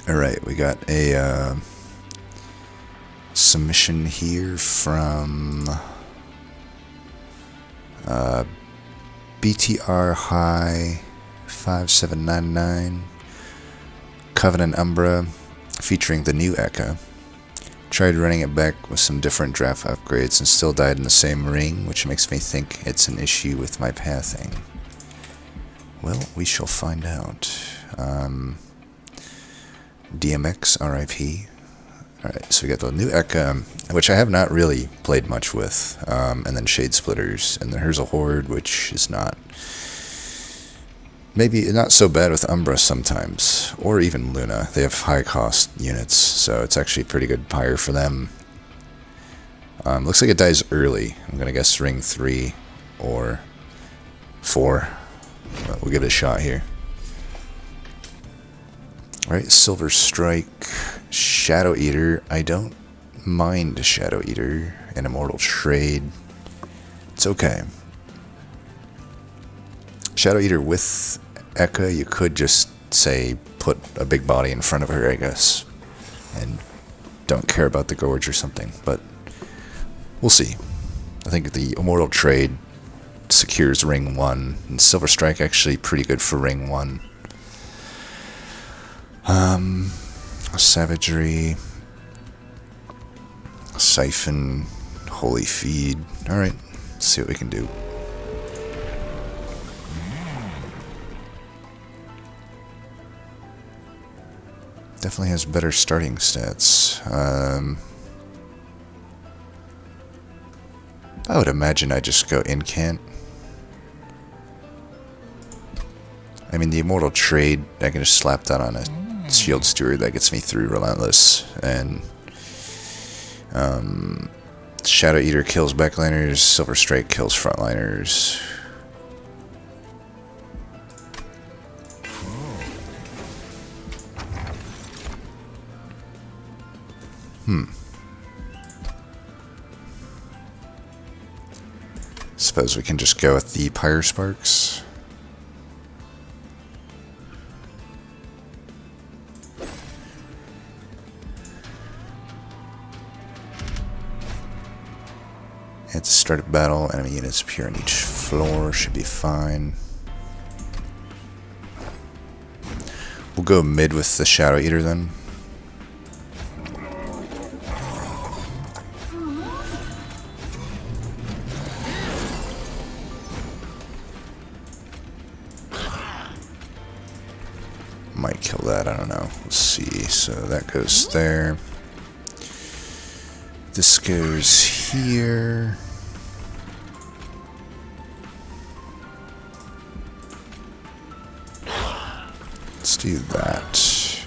Alright, we got a submission here from BTR High 5799 Covenant Umbra featuring the new Ekka. Tried running it back with some different draft upgrades and still died in the same ring, which makes me think it's an issue with my pathing. Well, we shall find out. DMX, RIP. Alright, so we got the new Ekka, which I have not really played much with, and then Shade Splitters, and then here's a Horde, which is not, maybe not so bad with Umbra sometimes, or even Luna. They have high cost units, so it's actually pretty good pyre for them. Looks like it dies early. I'm gonna guess ring 3 or 4. But we'll give it a shot here. Alright, Silver Strike, Shadow Eater. I don't mind Shadow Eater and Immortal Trade. It's okay. Shadow Eater with Ekka, you could just say put a big body in front of her, I guess, and don't care about the Gorge or something, but we'll see. I think the Immortal Trade secures ring 1, and Silver Strike actually pretty good for ring 1. Savagery, Siphon, Holy Feed. Alright, let's see what we can do. Definitely has better starting stats. I would imagine I just go incant. I mean, the Immortal Trade, I can just slap that on a Shield Steward that gets me through Relentless, and Shadow Eater kills backliners, Silver Strike kills frontliners. Suppose we can just go with the Pyre Sparks. At the start of battle, enemy units appear on each floor, should be fine. We'll go mid with the Shadow Eater then. Might kill that, I don't know. Let's see. So that goes there. This goes here. Let's do that.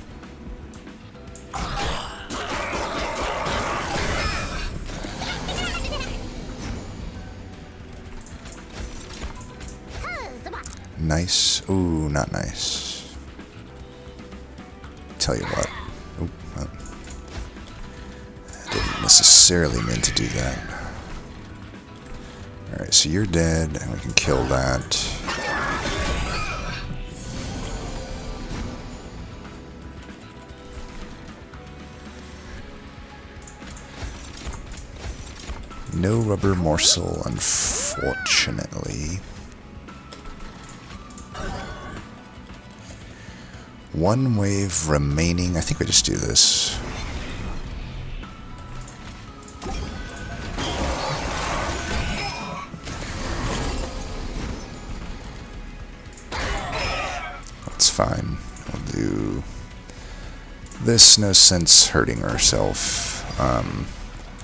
Nice. Ooh, not nice. Tell you what. Oh, well. I didn't necessarily mean to do that. Alright, so you're dead, and we can kill that. No rubber morsel, unfortunately. One wave remaining. I think we just do this. That's fine. We'll do this. No sense hurting ourselves.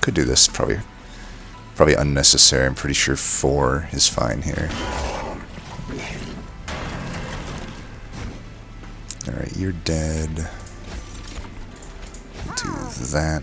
Could do this. Probably unnecessary. I'm pretty sure 4 is fine here. Alright, you're dead. Do that.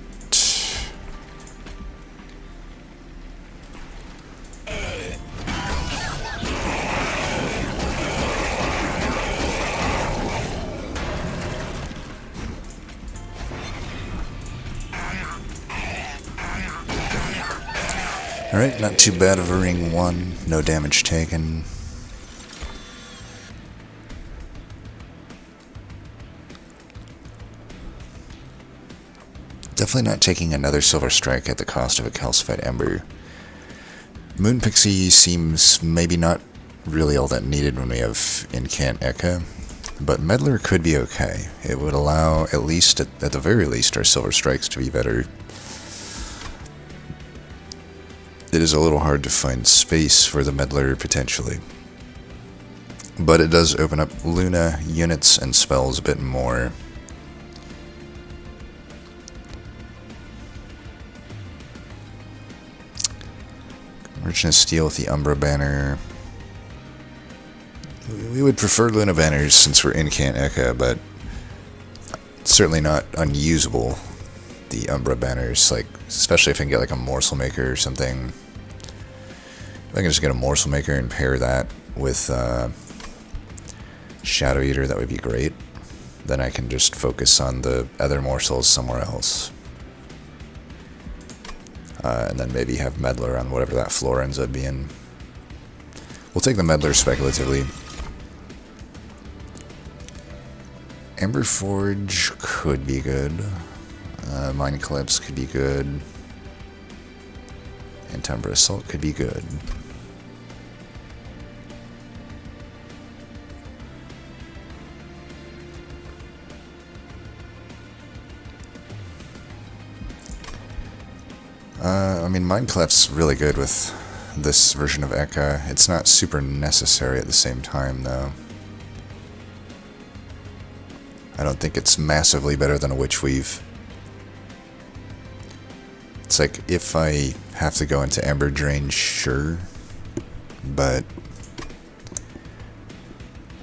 Alright, not too bad of a ring 1. No damage taken. Definitely not taking another Silver Strike at the cost of a Calcified Ember. Moon Pixie seems maybe not really all that needed when we have Incant Ekka, but Meddler could be okay. It would allow, at least, at the very least, our Silver Strikes to be better. It is a little hard to find space for the Meddler, potentially. But it does open up Luna units and spells a bit more. Merchant of Steel with the Umbra banner. We would prefer Luna banners since we're Incant Ekka, but it's certainly not unusable, the Umbra banners, like, especially if I can get like a Morsel Maker or something. If I can just get a Morsel Maker and pair that with Shadow Eater, that would be great. Then I can just focus on the other morsels somewhere else. And then maybe have Meddler on whatever that floor ends up being. We'll take the Meddler speculatively. Ember Forge could be good. Mind Collapse could be good. Antumbra Assault could be good. I mean, Mind Collapse is really good with this version of Ekka. It's not super necessary at the same time, though. I don't think it's massively better than a Witch Weave. It's like, if I have to go into Ember Drain, sure. But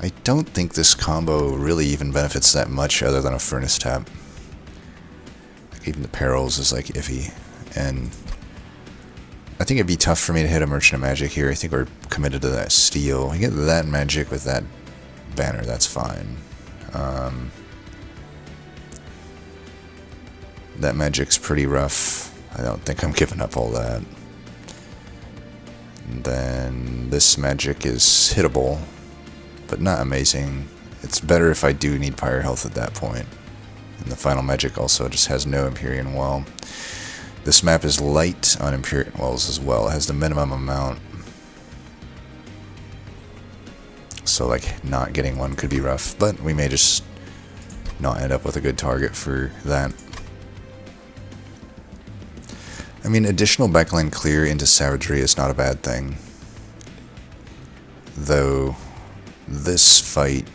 I don't think this combo really even benefits that much other than a Furnace Tap. Like, even the Perils is like iffy. And I think it'd be tough for me to hit a Merchant of Magic here. I think we're committed to that Steel. We get that Magic with that banner, that's fine. That Magic's pretty rough. I don't think I'm giving up all that. And then this Magic is hittable, but not amazing. It's better if I do need Pyre Health at that point. And the final Magic also just has no Empyrean Well. This map is light on Empyrean Wells as well. It has the minimum amount. So, like, not getting one could be rough. But we may just not end up with a good target for that. I mean, additional backline clear into Savagery is not a bad thing. Though, this fight,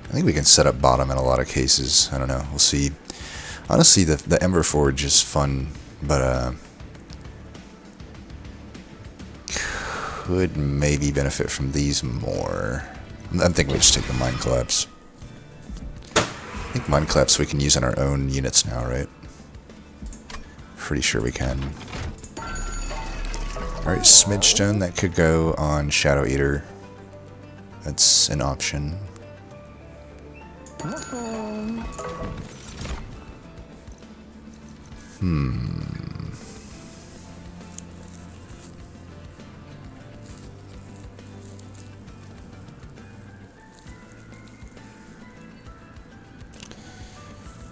I think we can set up bottom in a lot of cases. I don't know. We'll see. Honestly, the Ember Forge is fun. But, could maybe benefit from these more. I'm thinking we just take the Mind Collapse. I think Mind Collapse we can use on our own units now, right? Pretty sure we can. Alright, Smidgestone, that could go on Shadow Eater. That's an option.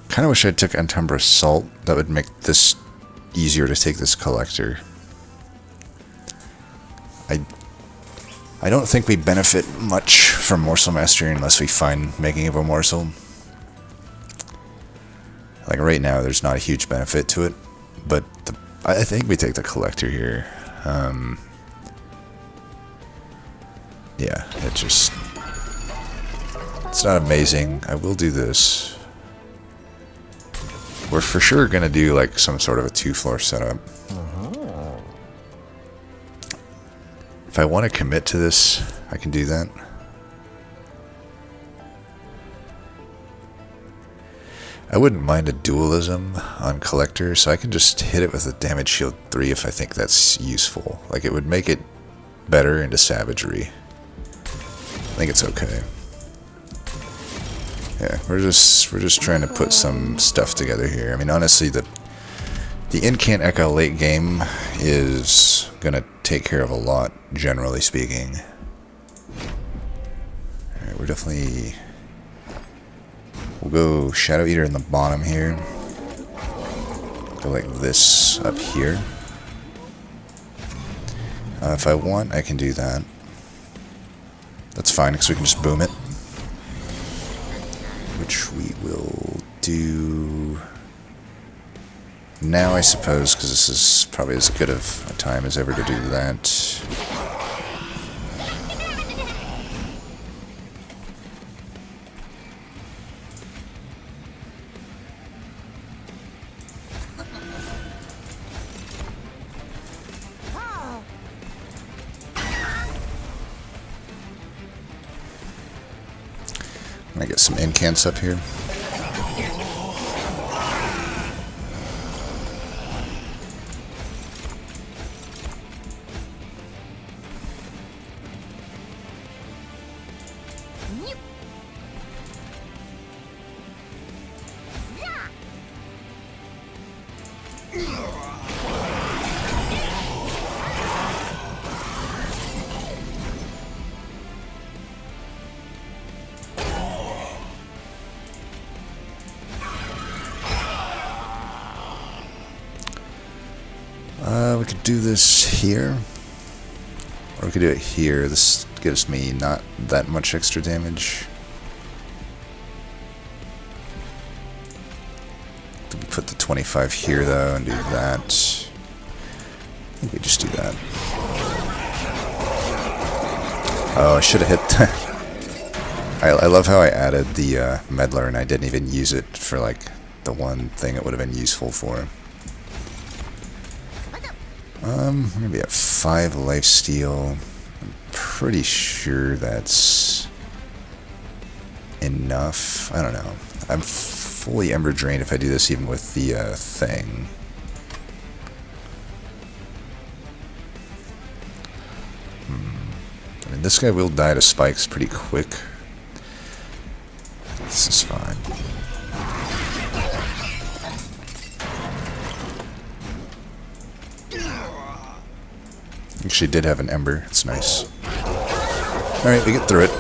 Kind of wish I took Antumbra Assault. That would make this easier to take this Collector. I don't think we benefit much from Morsel Mastery unless we find Making of a Morsel. Like right now, there's not a huge benefit to it, but I think we take the Collector here. Yeah, it's not amazing. I will do this. We're for sure gonna do like some sort of a 2-floor setup. If I want to commit to this, I can do that. I wouldn't mind a dualism on Collector, so I can just hit it with a damage shield 3 if I think that's useful. Like, it would make it better into Savagery. I think it's okay. Yeah, we're just trying to put some stuff together here. I mean, honestly, the Incant Ekka late game is gonna take care of a lot, generally speaking. Alright, we're definitely... We'll go Shadow Eater in the bottom here. go like this up here. If I want, I can do that. That's fine, because we can just boom it. Which we will do now, I suppose, because this is probably as good of a time as ever to do that. I'm gonna get some incants up here. We could do this here, or we could do it here. This gives me not that much extra damage. We put the 25 here though and do that. I think we just do that. Oh, I should have hit that. I love how I added the Meddler and I didn't even use it for like the one thing it would have been useful for. I'm gonna be at 5 lifesteal. I'm pretty sure that's enough. I don't know. I'm fully Ember Drained if I do this even with the thing. I mean, this guy will die to spikes pretty quick. This is fine. Actually did have an Ember. It's nice. Alright, we get through it.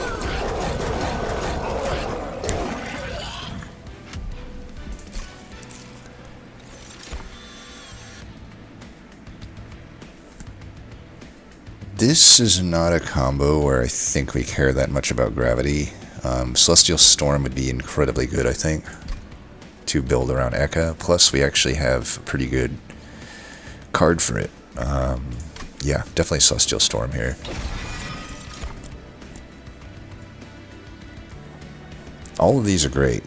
This is not a combo where I think we care that much about gravity. Celestial Storm would be incredibly good, I think, to build around Ekka. Plus, we actually have a pretty good card for it. Yeah, definitely Celestial Storm here. All of these are great.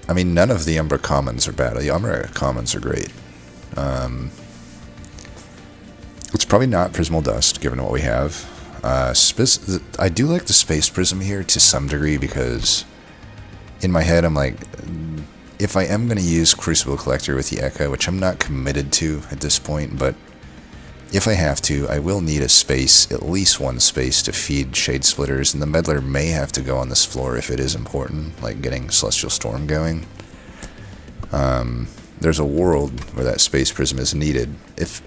I mean, none of the Umbra Commons are bad. The Umbra Commons are great. It's probably not Prismal Dust, given what we have. I do like the Space Prism here to some degree, because in my head I'm like, if I am going to use Crucible Collector with the Ekka, which I'm not committed to at this point, but if I have to, I will need a space, at least one space, to feed Shade Splitters, and the Meddler may have to go on this floor if it is important, like getting Celestial Storm going. There's a world where that Space Prism is needed. If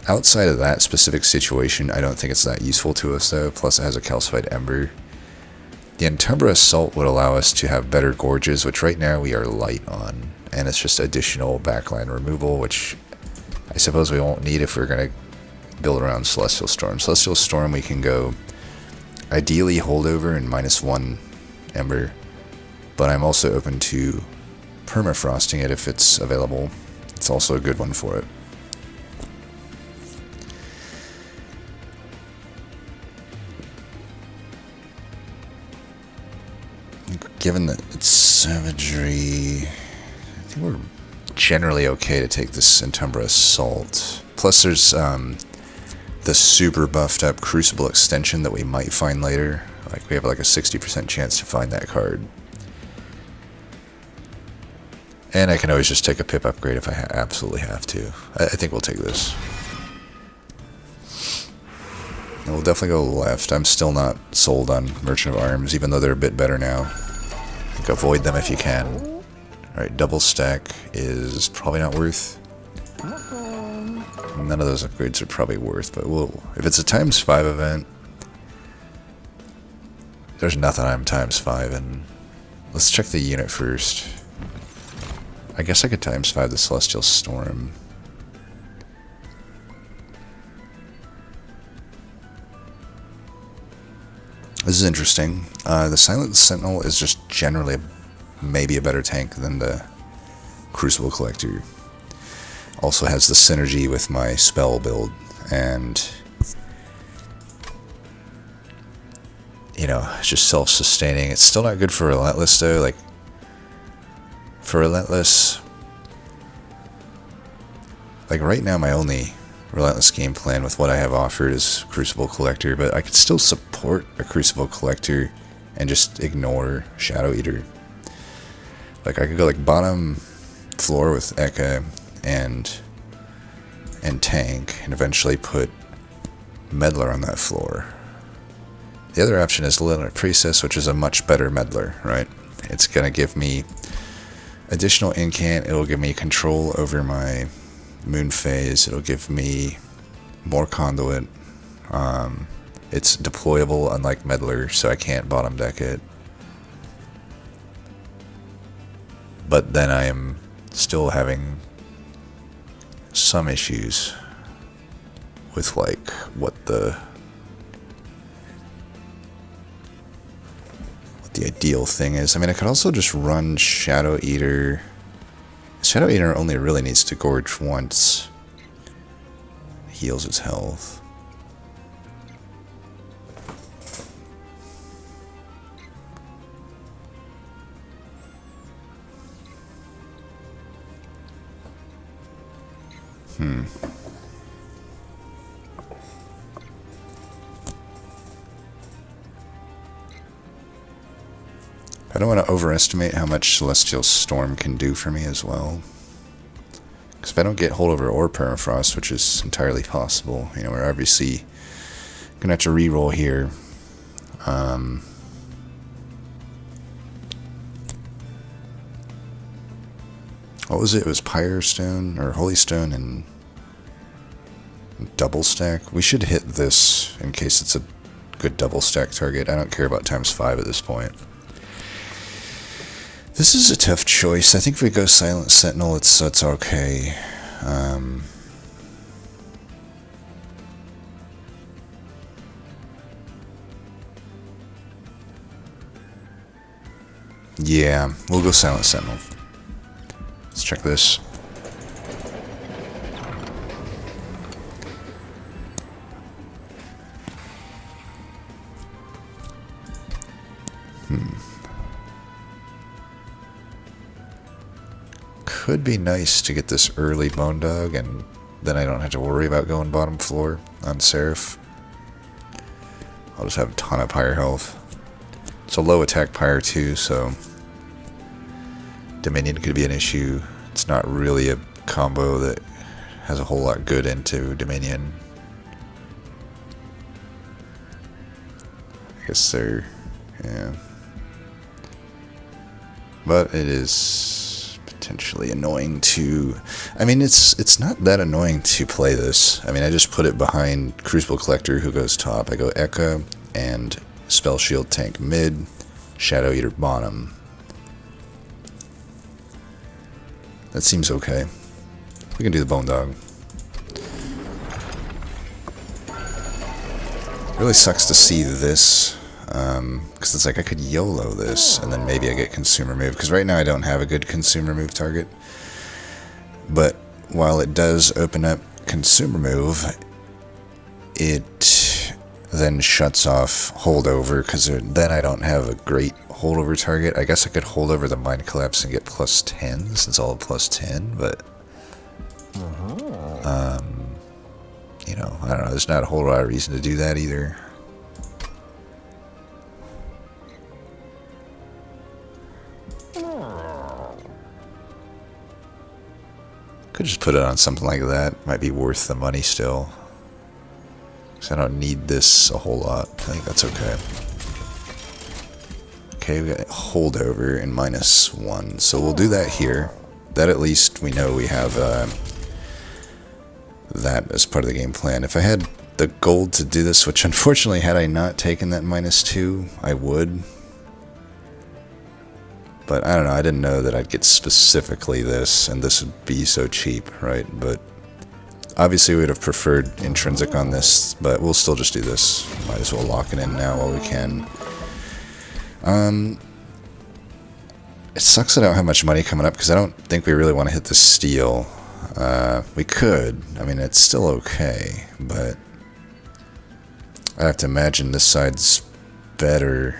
outside of that specific situation, I don't think it's that useful to us though, plus it has a Calcified Ember. The Antumbra Assault would allow us to have better Gorges, which right now we are light on, and it's just additional backline removal, which I suppose we won't need if we're going to build around Celestial Storm. Celestial Storm we can go ideally Holdover and -1 Ember, but I'm also open to Permafrosting it if it's available. It's also a good one for it. Given that it's Savagery, I think we're generally okay to take this Antumbra Assault. Plus there's the super buffed up Crucible Extension that we might find later. Like, we have like a 60% chance to find that card. And I can always just take a pip upgrade if I absolutely have to. I think we'll take this. And we'll definitely go left. I'm still not sold on Merchant of Arms, even though they're a bit better now. Like, avoid them if you can. Alright, double stack is probably not worth. None of those upgrades are probably worth, but we'll, if it's a ×5 event, there's nothing I'm ×5 in. Let's check the unit first. I guess I could times 5 the Celestial Storm. This is interesting. The Silent Sentinel is just generally maybe a better tank than the Crucible Collector. Also has the synergy with my spell build, and you know, it's just self-sustaining. It's still not good for Relentless though. Like, for Relentless, like right now my only Relentless game plan with what I have offered is Crucible Collector, but I could still support a Crucible Collector and just ignore Shadow Eater. Like, I could go like bottom floor with Ekka and tank, and eventually put Meddler on that floor. The other option is Lilith Priestess, which is a much better Meddler, right? It's gonna give me additional incant, it'll give me control over my Moon Phase, it'll give me more Conduit. It's deployable unlike Meddler, so I can't bottom deck it. But then I am still having some issues with like what the ideal thing is. I mean, I could also just run Shadow Eater. Shadow Eater only really needs to gorge once. Heals its health. I don't want to overestimate how much Celestial Storm can do for me as well. Because if I don't get Holdover or Permafrost, which is entirely possible, you know, we're obviously going to have to reroll here. What was it? It was Pyre Stone, or Holy Stone, and double stack. We should hit this in case it's a good double stack target. I don't care about times 5 at this point. This is a tough choice. I think if we go Silent Sentinel, it's okay. Yeah, we'll go Silent Sentinel. Let's check this. Could be nice to get this early Bone Dog, and then I don't have to worry about going bottom floor on Seraph. I'll just have a ton of Pyre health. It's a low attack Pyre too, so Dominion could be an issue. It's not really a combo that has a whole lot good into Dominion. I guess they're, yeah. But it is potentially annoying to, I mean, it's not that annoying to play this. I mean, I just put it behind Crucible Collector, who goes top. I go Ekka and Spell Shield tank mid, Shadow Eater bottom. That seems okay. We can do the Bone Dog. It really sucks to see this, because it's like I could YOLO this, and then maybe I get Consumer Move, because right now I don't have a good Consumer Move target. But while it does open up Consumer Move, it then shuts off Holdover, because then I don't have a great Holdover target. I guess I could hold over the Mind Collapse and get plus 10, since all plus 10, but you know, I don't know, there's not a whole lot of reason to do that either. Could just put it on something like that. Might be worth the money still. Because I don't need this a whole lot. I think that's okay. Okay, we got Holdover and -1. So we'll do that here. That at least we know we have that as part of the game plan. If I had the gold to do this, which unfortunately had I not taken that -2, I would. But I don't know, I didn't know that I'd get specifically this, and this would be so cheap, right? But obviously we would have preferred intrinsic on this, but we'll still just do this. Might as well lock it in now while we can. It sucks that I don't have much money coming up, because I don't think we really want to hit the steel. We could. I mean, it's still okay, but I have to imagine this side's better.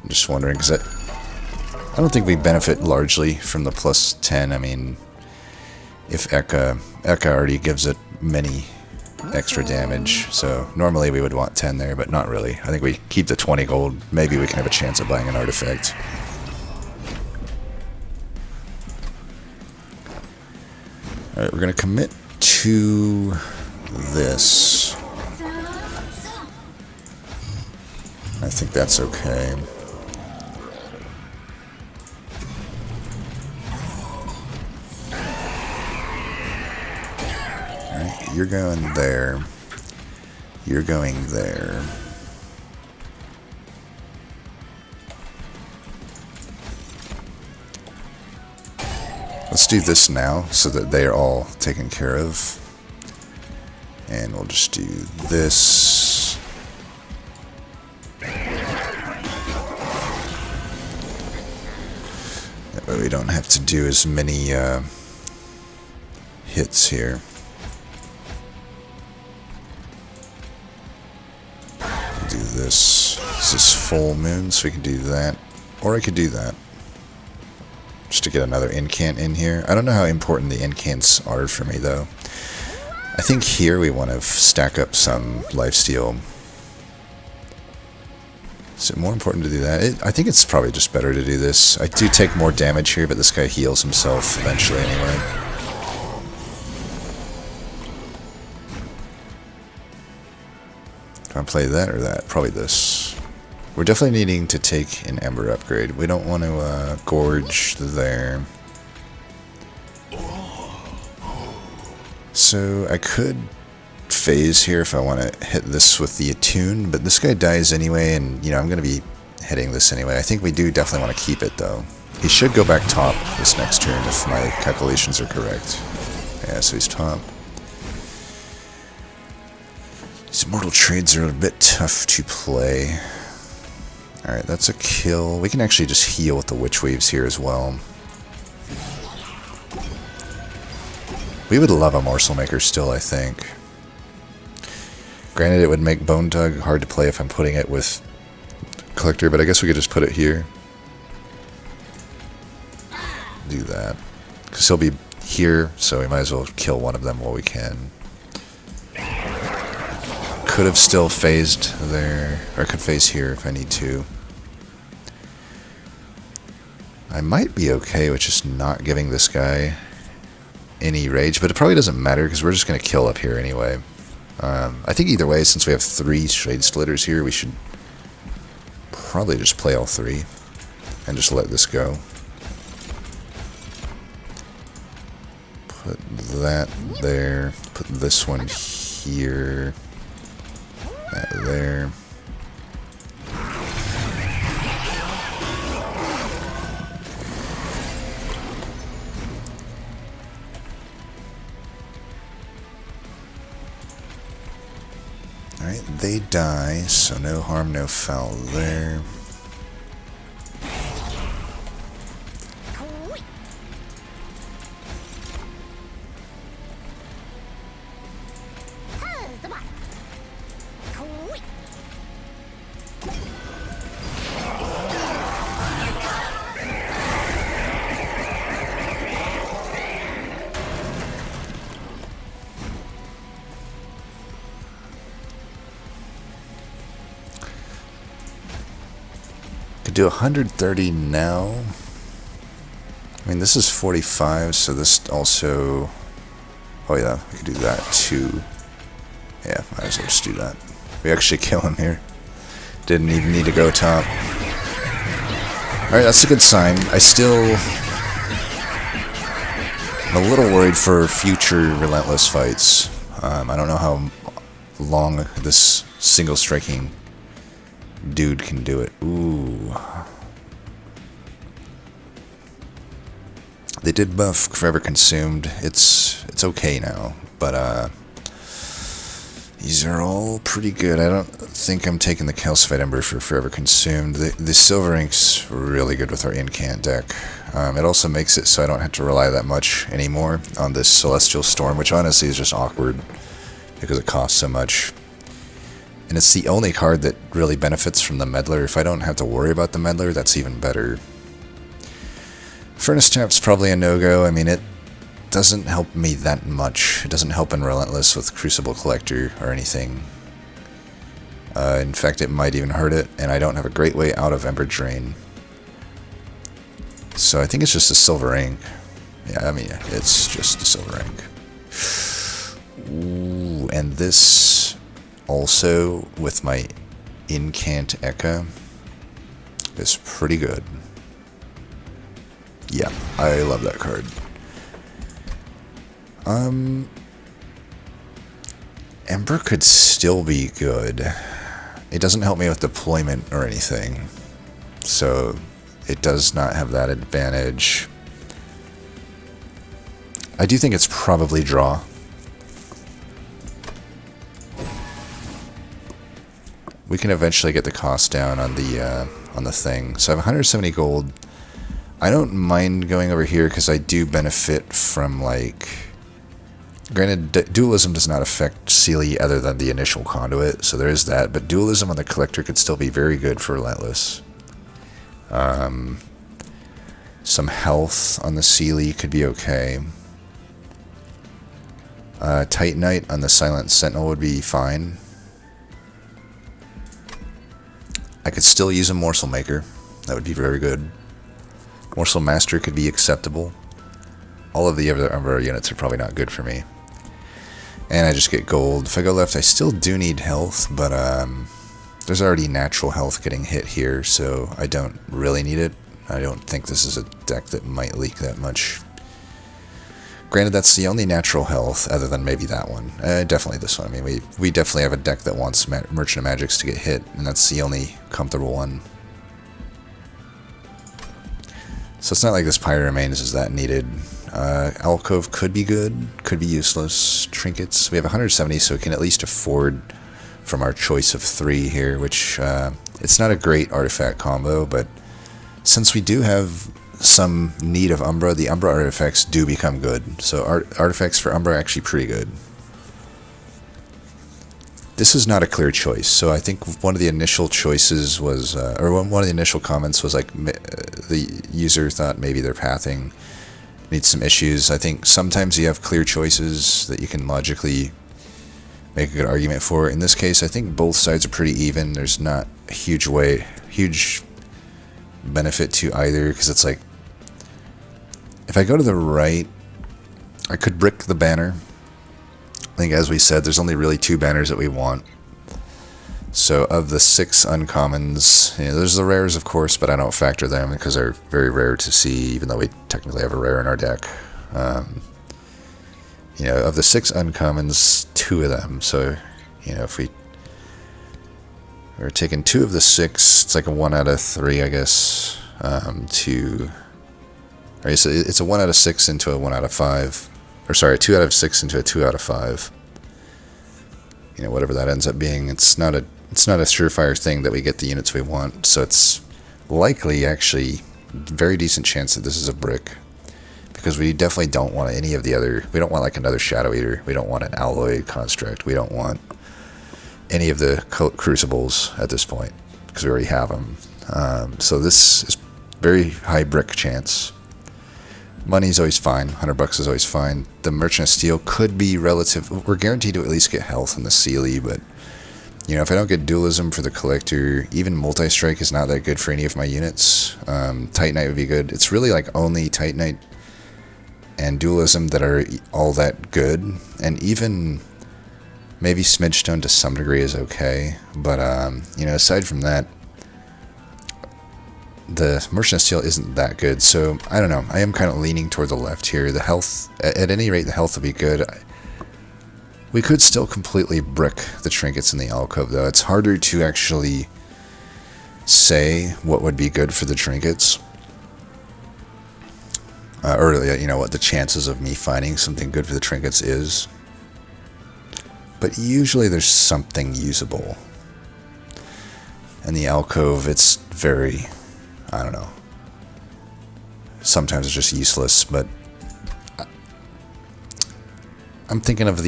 I'm just wondering, because I don't think we benefit largely from the plus 10. I mean, if Eka already gives it many extra damage, so normally we would want 10 there, but not really. I think we keep the 20 gold. Maybe we can have a chance of buying an artifact. Alright, we're going to commit to this. I think that's okay. Alright, you're going there. You're going there. Let's do this now so that they're all taken care of. And we'll just do this. That way we don't have to do as many hits here. Do this. This is full moon, so we can do that. Or I could do that. Just to get another incant in here. I don't know how important the incants are for me, though. I think here we want to stack up some lifesteal. Is it more important to do that? I think it's probably just better to do this. I do take more damage here, but this guy heals himself eventually anyway. Do I play that or that? Probably this. We're definitely needing to take an Ember upgrade. We don't want to gorge there. So I could phase here if I want to hit this with the attune, but this guy dies anyway, and you know I'm going to be hitting this anyway. I think we do definitely want to keep it though. He should go back top this next turn if my calculations are correct. Yeah, so he's top. These Immortal Trades are a bit tough to play. Alright, that's a kill. We can actually just heal with the Witch Waves here as well. We would love a Morsel Maker still, I think. Granted, it would make Bone Tug hard to play if I'm putting it with Collector, but I guess we could just put it here. Do that. Because he'll be here, so we might as well kill one of them while we can. Could have still phased there, or I could phase here if I need to. I might be okay with just not giving this guy any rage, but it probably doesn't matter because we're just going to kill up here anyway. I think either way, since we have 3 Shade Splitters here, we should probably just play all 3 and just let this go. Put that there, put this one here. That there. Alright, they die, so no harm, no foul there. Could do 130 now. I mean, this is 45, so this also... Oh yeah, we could do that too. Yeah, might as well just do that. We actually kill him here. Didn't even need to go top. Alright, that's a good sign. I still... I'm a little worried for future Relentless fights. I don't know how long this single striking dude can do it. Ooh. They did buff Forever Consumed. It's okay now, but these are all pretty good. I don't think I'm taking the Calcified Ember for Forever Consumed. The Silver Ink's really good with our Incant deck. It also makes it so I don't have to rely that much anymore on this Celestial Storm, which honestly is just awkward because it costs so much. And it's the only card that really benefits from the Meddler. If I don't have to worry about the Meddler, that's even better. Furnace Tap's probably a no-go. I mean, it doesn't help me that much. It doesn't help in Relentless with Crucible Collector or anything. In fact, it might even hurt it, and I don't have a great way out of Ember Drain. So I think it's just a Silver Ink. Yeah, I mean, it's just a Silver Ink. Ooh, and this also, with my Incant Ekka, is pretty good. Yeah, I love that card. Ember could still be good. It doesn't help me with deployment or anything, so it does not have that advantage. I do think it's probably draw. We can eventually get the cost down on the thing. So I have 170 gold. I don't mind going over here because I do benefit from, like, granted, dualism does not affect Sealy other than the initial conduit, so there is that, but dualism on the collector could still be very good for Relentless. Some health on the Sealy could be okay. Titanite on the Silent Sentinel would be fine. I could still use a Morsel Maker. That would be very good. Morsel Master could be acceptable. All of the other Umbra units are probably not good for me. And I just get gold. If I go left, I still do need health, but there's already natural health getting hit here, so I don't really need it. I don't think this is a deck that might leak that much. Granted, that's the only natural health, other than maybe that one. Definitely this one. I mean, we definitely have a deck that wants Merchant of Magics to get hit, and that's the only comfortable one. So it's not like this Pyre Remains is that needed. Alcove could be good, could be useless. Trinkets, we have 170, so we can at least afford from our choice of 3 here, which it's not a great artifact combo, but since we do have some need of Umbra, the Umbra artifacts do become good. So artifacts for Umbra are actually pretty good. This is not a clear choice, so I think one of the initial choices was, or one of the initial comments was like, the user thought maybe their pathing needs some issues. I think sometimes you have clear choices that you can logically make a good argument for. In this case, I think both sides are pretty even. There's not a huge benefit to either, because it's like, if I go to the right, I could brick the banner. I think, as we said, there's only really 2 banners that we want. So of the 6 uncommons, there's the rares, of course, but I don't factor them because they're very rare to see, even though we technically have a rare in our deck. Of the 6 uncommons, 2 of them. So, if we're taking 2 of the 6, it's like a 1 out of 3, I guess. So it's a 1 out of 6 into a 1 out of 5. Or sorry, a 2 out of 6 into a 2 out of 5. Whatever that ends up being, it's not a surefire thing that we get the units we want. So it's likely, actually, very decent chance that this is a brick, because we definitely don't want any of the other. We don't want like another Shadow Eater. We don't want an Alloy Construct. We don't want any of the Crucibles at this point because we already have them. So this is very high brick chance. Money's always fine. $100 is always fine. The Merchant of Steel could be relative. We're guaranteed to at least get health in the Sealy, but if I don't get dualism for the collector, even multi-strike is not that good for any of my units. Titanite would be good. It's really like only Titanite and dualism that are all that good, and even maybe Smidgestone to some degree is okay. But aside from that, the Merchant of Steel isn't that good, so I don't know. I am kind of leaning toward the left here. The health, at any rate, the health will be good. We could still completely brick the trinkets in the alcove, though. It's harder to actually say what would be good for the trinkets. or you know what the chances of me finding something good for the trinkets is. But usually there's something usable. In the alcove, it's very, I don't know. Sometimes it's just useless, but I'm thinking of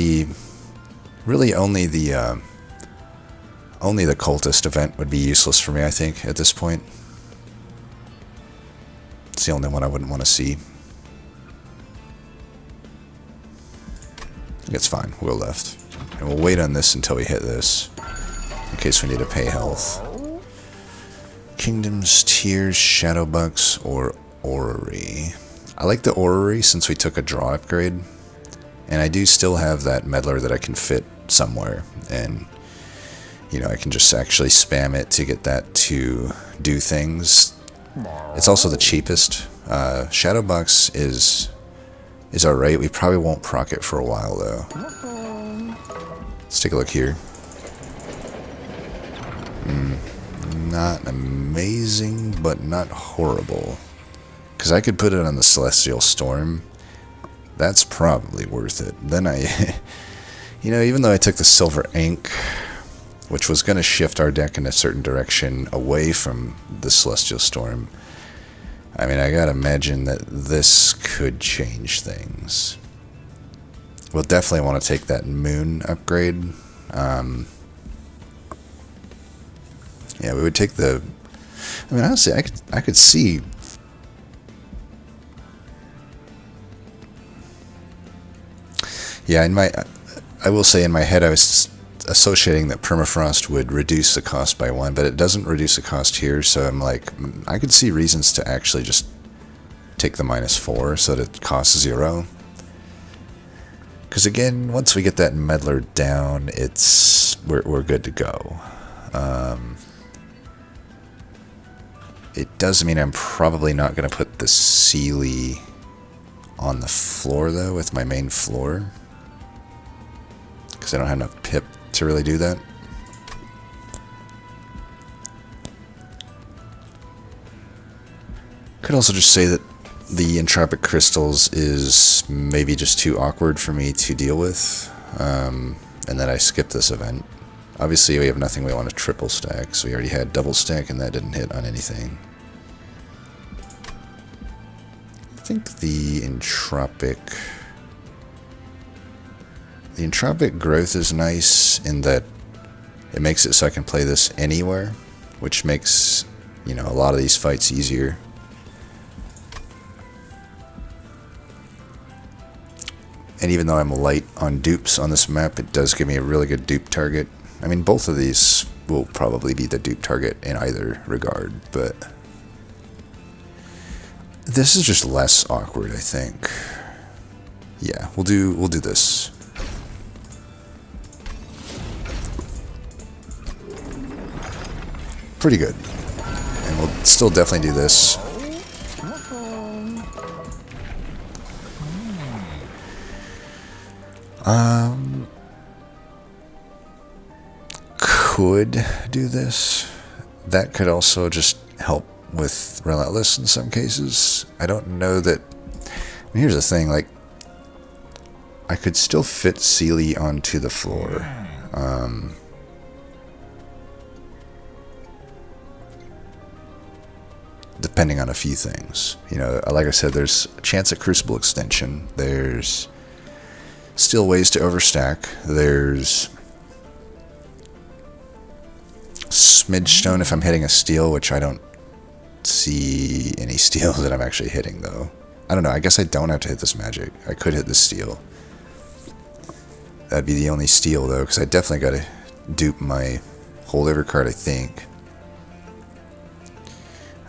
really only the cultist event would be useless for me, I think, at this point. It's the only one I wouldn't want to see. I think it's fine. We'll go left. And we'll wait on this until we hit this, in case we need to pay health. Kingdoms, Tears, Shadowbucks, or Orrery. I like the Orrery since we took a draw upgrade. And I do still have that Meddler that I can fit somewhere. And, you know, I can just actually spam it to get that to do things. It's also the cheapest. Shadowbucks is alright. We probably won't proc it for a while, though. Let's take a look here. Not amazing, but not horrible. Because I could put it on the Celestial Storm. That's probably worth it. Then you know, even though I took the Silver Ink, which was going to shift our deck in a certain direction away from the Celestial Storm, I mean, I gotta imagine that this could change things. We'll definitely want to take that Moon upgrade. Yeah, we would take the... I mean, honestly, I could see... Yeah, I will say in my head I was associating that Permafrost would reduce the cost by 1, but it doesn't reduce the cost here, so I'm like, I could see reasons to actually just take the -4 so that it costs 0. Because again, once we get that Meddler down, we're good to go. It does mean I'm probably not going to put the Seelie on the floor, though, with my main floor. Because I don't have enough pip to really do that. Could also just say that the Entropic Crystals is maybe just too awkward for me to deal with, and that I skipped this event. Obviously, we have nothing we want to triple stack, so we already had double stack, and that didn't hit on anything. I think the Entropic Growth is nice in that it makes it so I can play this anywhere, which makes, you know, a lot of these fights easier. And even though I'm light on dupes on this map, it does give me a really good dupe target. I mean, both of these will probably be the dupe target in either regard, but this is just less awkward, I think. Yeah, we'll do this. Pretty good. And we'll still definitely do this. Could do this. That could also just help with Relentless in some cases. I don't know that... I mean, here's the thing, like, I could still fit Seelie onto the floor. Depending on a few things. You know, like I said, there's a chance at Crucible Extension. There's still ways to overstack. There's Smidgestone if I'm hitting a steal, which I don't see any steals that I'm actually hitting, though. I don't know. I guess I don't have to hit this magic. I could hit this steal. That'd be the only steal, though, because I definitely got to dupe my holdover card, I think.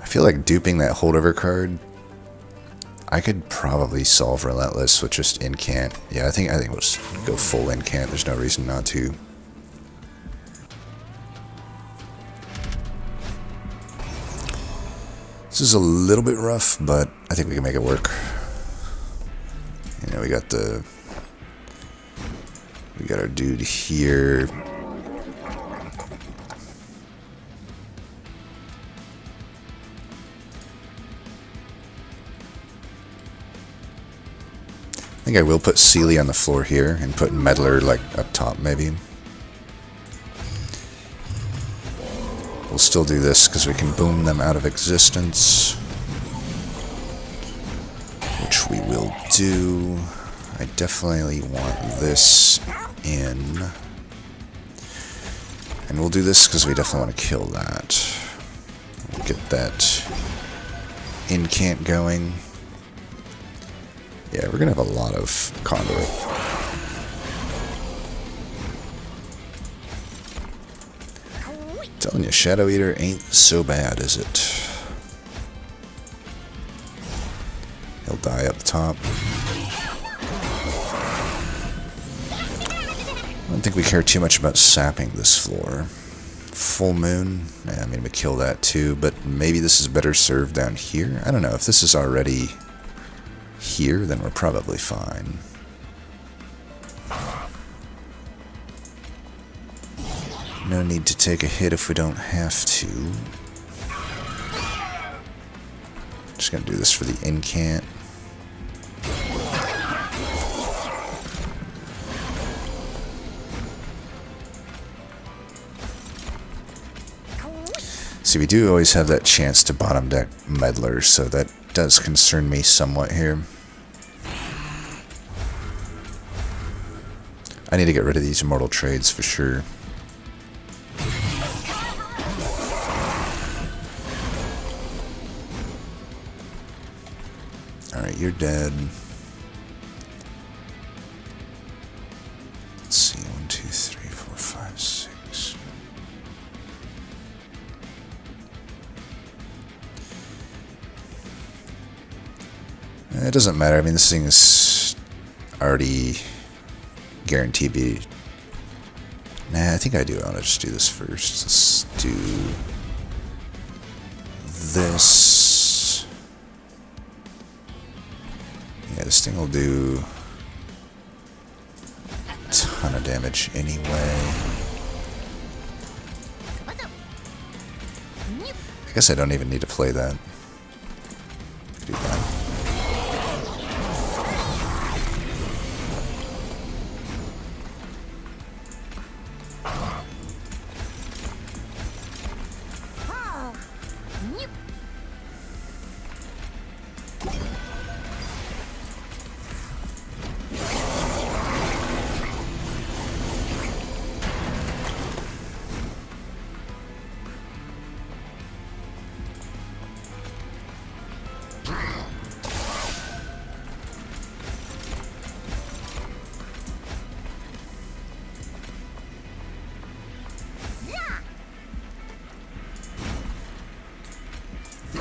I feel like duping that holdover card, I could probably solve Relentless with just incant. Yeah, I think we'll just go full incant. There's no reason not to. This is a little bit rough, but I think we can make it work. You know, we got our dude here. I think I will put Sealy on the floor here and put Meddler like up top maybe. We'll still do this because we can boom them out of existence, which we will do. I definitely want this in. And we'll do this because we definitely want to kill that. We'll get that incant going. Yeah, we're going to have a lot of conduit. Telling you, Shadow Eater ain't so bad, is it? He'll die up top. I don't think we care too much about sapping this floor. Full moon, yeah, I mean we kill that too, but maybe this is better served down here? I don't know, if this is already here, then we're probably fine. No need to take a hit if we don't have to. Just gonna do this for the incant. See, we do always have that chance to bottom deck Meddler, so that does concern me somewhat here. I need to get rid of these immortal trades for sure. Alright, you're dead. Let's see, 1, 2, 3, 4, 5, 6. It doesn't matter. I mean, this thing is already guaranteed be. Nah, I think I do. I want to just do this first. Let's do this. Yeah, this thing will do a ton of damage anyway. I guess I don't even need to play that. Do that.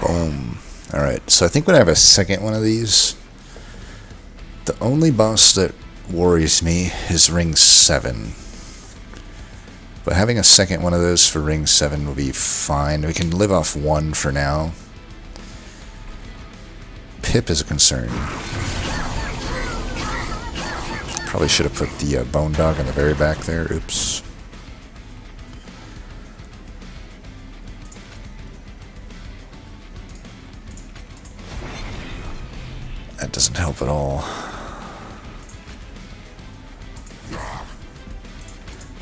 Boom. Alright, so I think when I have a second one of these, the only boss that worries me is Ring 7. But having a second one of those for Ring 7 will be fine. We can live off one for now. Pip is a concern. Probably should have put the Bone Dog on the very back there. Oops. That doesn't help at all.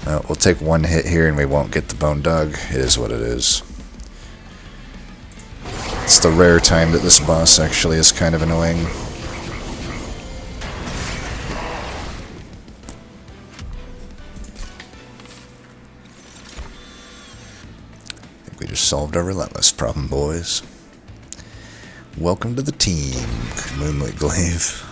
No, we'll take one hit here and we won't get the Bone Dog. It is what it is. It's the rare time that this boss actually is kind of annoying. I think we just solved our relentless problem, boys. Welcome to the team, Moonlit Glaive.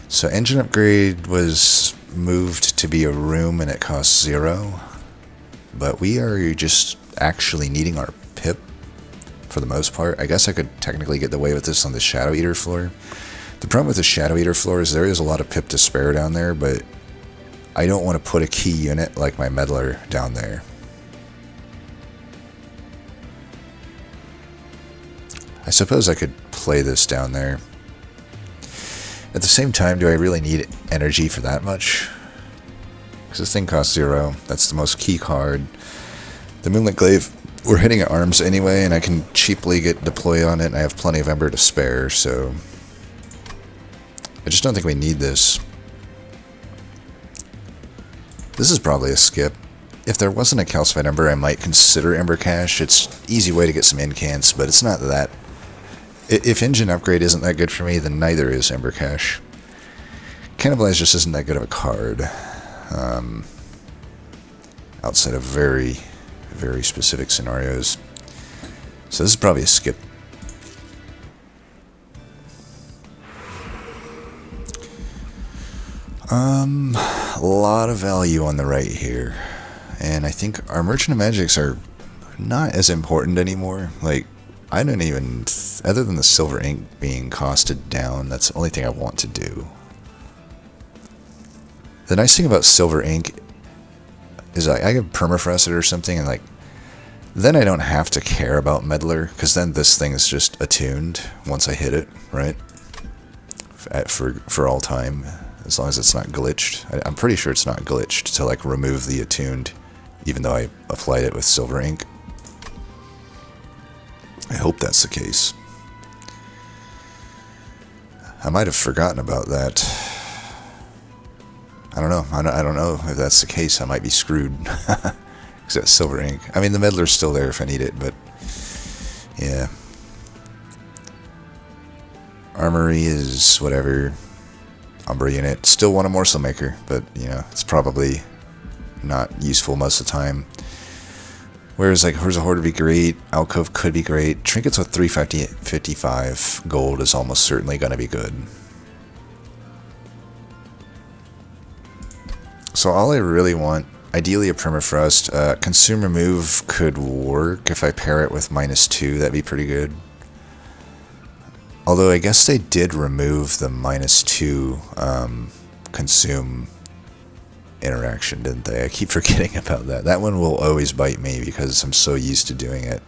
So engine upgrade was moved to be a room and it costs 0. But we are just actually needing our pip for the most part. I guess I could technically get away with this on the Shadow Eater floor. The problem with the Shadow Eater floor is there is a lot of pip to spare down there, but I don't want to put a key unit like my Meddler down there. I suppose I could play this down there. At the same time, do I really need energy for that much? Because this thing costs 0. That's the most key card. The Moonlit Glaive, we're hitting at arms anyway, and I can cheaply get deploy on it, and I have plenty of Ember to spare, so... I just don't think we need this. This is probably a skip. If there wasn't a calcified ember, I might consider Ember Cache. It's an easy way to get some incants, but it's not that. If engine upgrade isn't that good for me, then neither is Ember Cache. Cannibalize just isn't that good of a card. Outside of very, very specific scenarios. So this is probably a skip. A lot of value on the right here. And I think our Merchant of Magics are not as important anymore. Like, I don't even, other than the silver ink being costed down, that's the only thing I want to do. The nice thing about silver ink is I can permafrost it or something, and like, then I don't have to care about Meddler, because then this thing is just attuned once I hit it, right? For all time, as long as it's not glitched. I'm pretty sure it's not glitched to like remove the attuned, even though I applied it with silver ink. I hope that's the case. I might have forgotten about that. I don't know. I don't know if that's the case. I might be screwed. Because that's silver ink. I mean, the Meddler's still there if I need it, but yeah. Armory is whatever. Umbra unit. Still want a Morsel Maker, but you know, it's probably not useful most of the time. Whereas like Where's a Horde would be great, Alcove could be great, Trinkets with 355 gold is almost certainly going to be good. So all I really want, ideally a Permafrost, Consume Remove could work if I pair it with -2, that'd be pretty good. Although I guess they did remove the -2 Consume interaction, didn't they? I keep forgetting about that. That one will always bite me because I'm so used to doing it.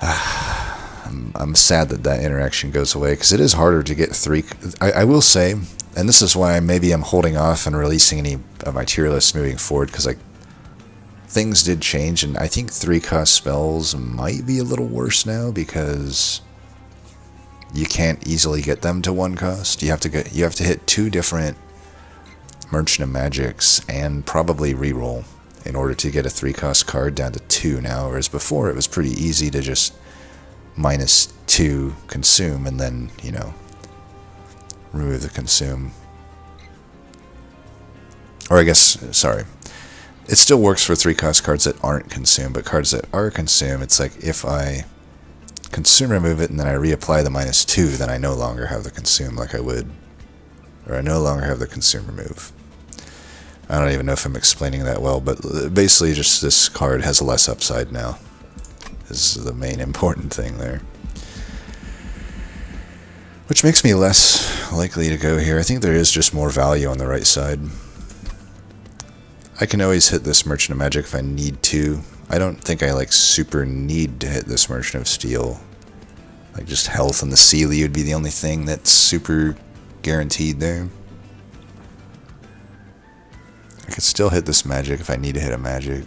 I'm sad that that interaction goes away because it is harder to get 3. I will say, and this is why maybe I'm holding off on releasing any of my tier lists moving forward, because like things did change, and I think 3-cost spells might be a little worse now because you can't easily get them to 1 cost. You have to hit 2 different Merchant of Magics and probably reroll in order to get a 3-cost card down to 2 now, whereas before it was pretty easy to just -2 Consume and then, you know, remove the Consume. Or I guess, sorry, it still works for 3-cost cards that aren't Consume, but cards that are Consume, it's like if I Consume remove it and then I reapply the -2, then I no longer have the Consume like I would, or I no longer have the Consume remove. I don't even know if I'm explaining that well, but basically just this card has less upside now. This is the main important thing there. Which makes me less likely to go here. I think there is just more value on the right side. I can always hit this Merchant of Magic if I need to. I don't think I like super need to hit this Merchant of Steel. Like just health and the Sealy would be the only thing that's super guaranteed there. I could still hit this magic if I need to hit a magic.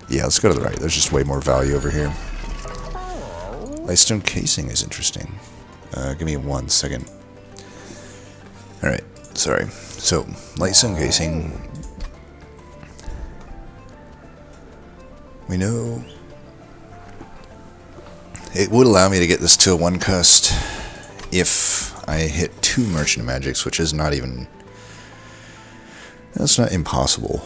Yeah, let's go to the right. There's just way more value over here. Lightstone Casing is interesting. Give me 1 second. Alright, sorry. So, Lightstone Casing. We know it would allow me to get this to a 1 cost if I hit 2 Merchant of Magics, which is not even... That's not impossible.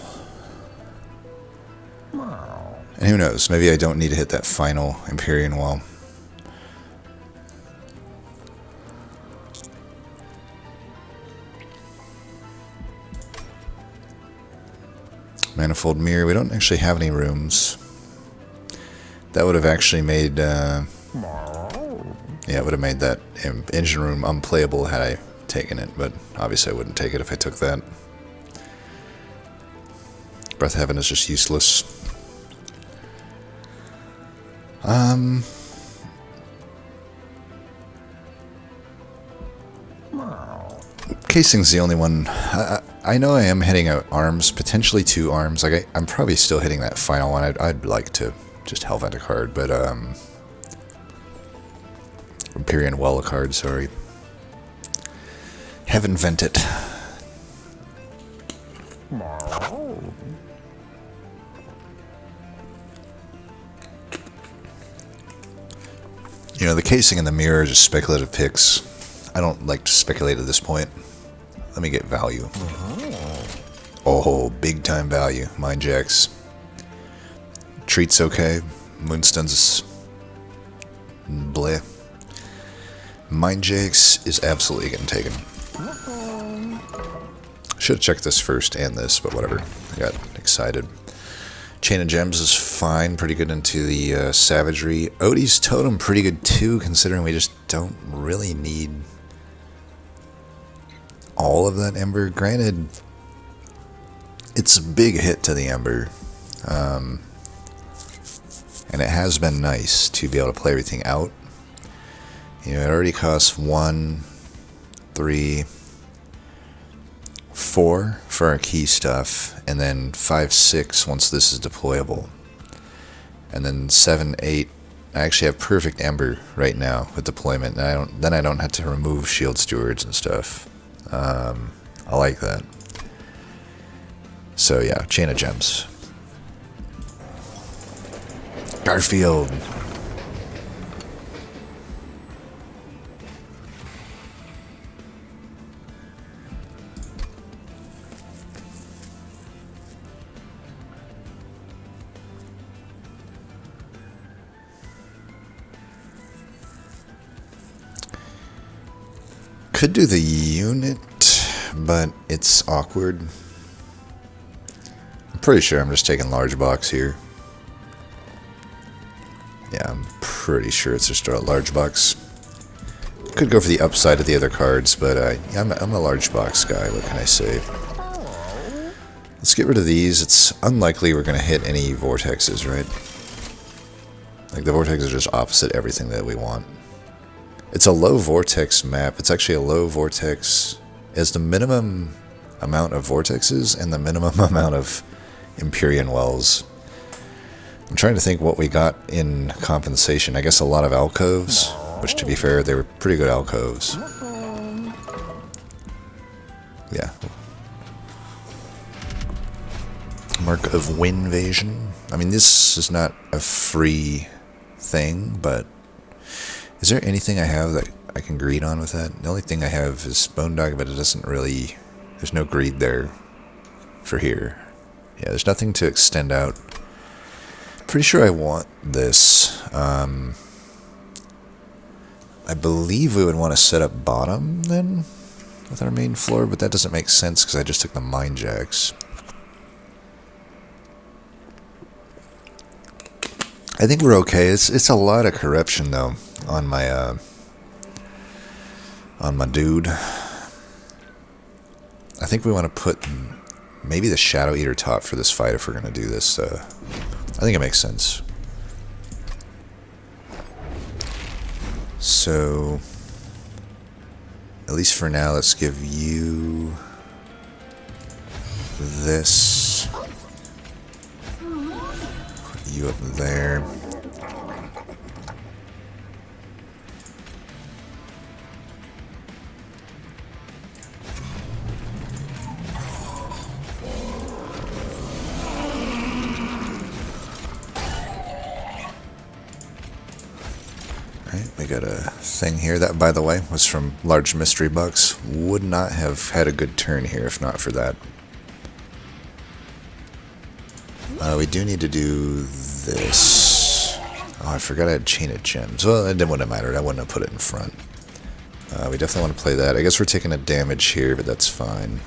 And who knows, maybe I don't need to hit that final Empyrean Wall. Manifold Mirror, we don't actually have any rooms. That would have actually made... yeah, it would have made that engine room unplayable had I taken it, but obviously I wouldn't take it if I took that. Breath of Heaven is just useless. Casing's the only one. I know I am hitting out arms, potentially 2 arms. Like I'm probably still hitting that final one. I'd like to just Hellvent a card, but Empyrean Well card, sorry. Heaven Vent it. You know, the casing and the mirror are just speculative picks. I don't like to speculate at this point. Let me get value. Oh, big time value. Mind Jacks. Treat's okay. Moonstun's bleh. Mind Jacks is absolutely getting taken. Should have checked this first and this, but whatever. I got excited. Chain of Gems is fine, pretty good into the Savagery. Odie's Totem pretty good too, considering we just don't really need all of that Ember. Granted, it's a big hit to the Ember, and it has been nice to be able to play everything out. You know, it already costs 1, 3, 4 for our key stuff, and then 5, 6 once this is deployable, and then 7, 8. I actually have perfect Ember right now with deployment, and I don't have to remove Shield Stewards and stuff. I like that. So yeah, Chain of Gems. Garfield. Could do the unit, but it's awkward. I'm pretty sure I'm just taking large box here. Yeah, I'm pretty sure it's just a large box. Could go for the upside of the other cards, but I'm a large box guy, what can I say? Let's get rid of these. It's unlikely we're going to hit any vortexes, right? Like, the vortex is just opposite everything that we want. It's a low vortex map. It's actually a low vortex as the minimum amount of vortexes and the minimum amount of Empyrean Wells. I'm trying to think what we got in compensation. I guess a lot of alcoves, which to be fair, they were pretty good alcoves. Yeah. Mark of Winvasion. I mean, this is not a free thing, but is there anything I have that I can greed on with that? The only thing I have is Bone Dog, but it doesn't really... There's no greed there for here. Yeah, there's nothing to extend out. Pretty sure I want this. I believe we would want to set up bottom then with our main floor, but that doesn't make sense because I just took the Mind Jacks. I think we're okay. It's a lot of corruption though on my dude. I think we want to put maybe the Shadow Eater top for this fight if we're gonna do this. I think it makes sense. So at least for now, let's give you this. Put you up there. We got a thing here that, by the way, was from Large Mystery Bucks. Would not have had a good turn here if not for that. We do need to do this. Oh, I forgot I had Chain of Gems. Well, it wouldn't have mattered. I wouldn't have put it in front. We definitely want to play that. I guess we're taking a damage here, but that's fine.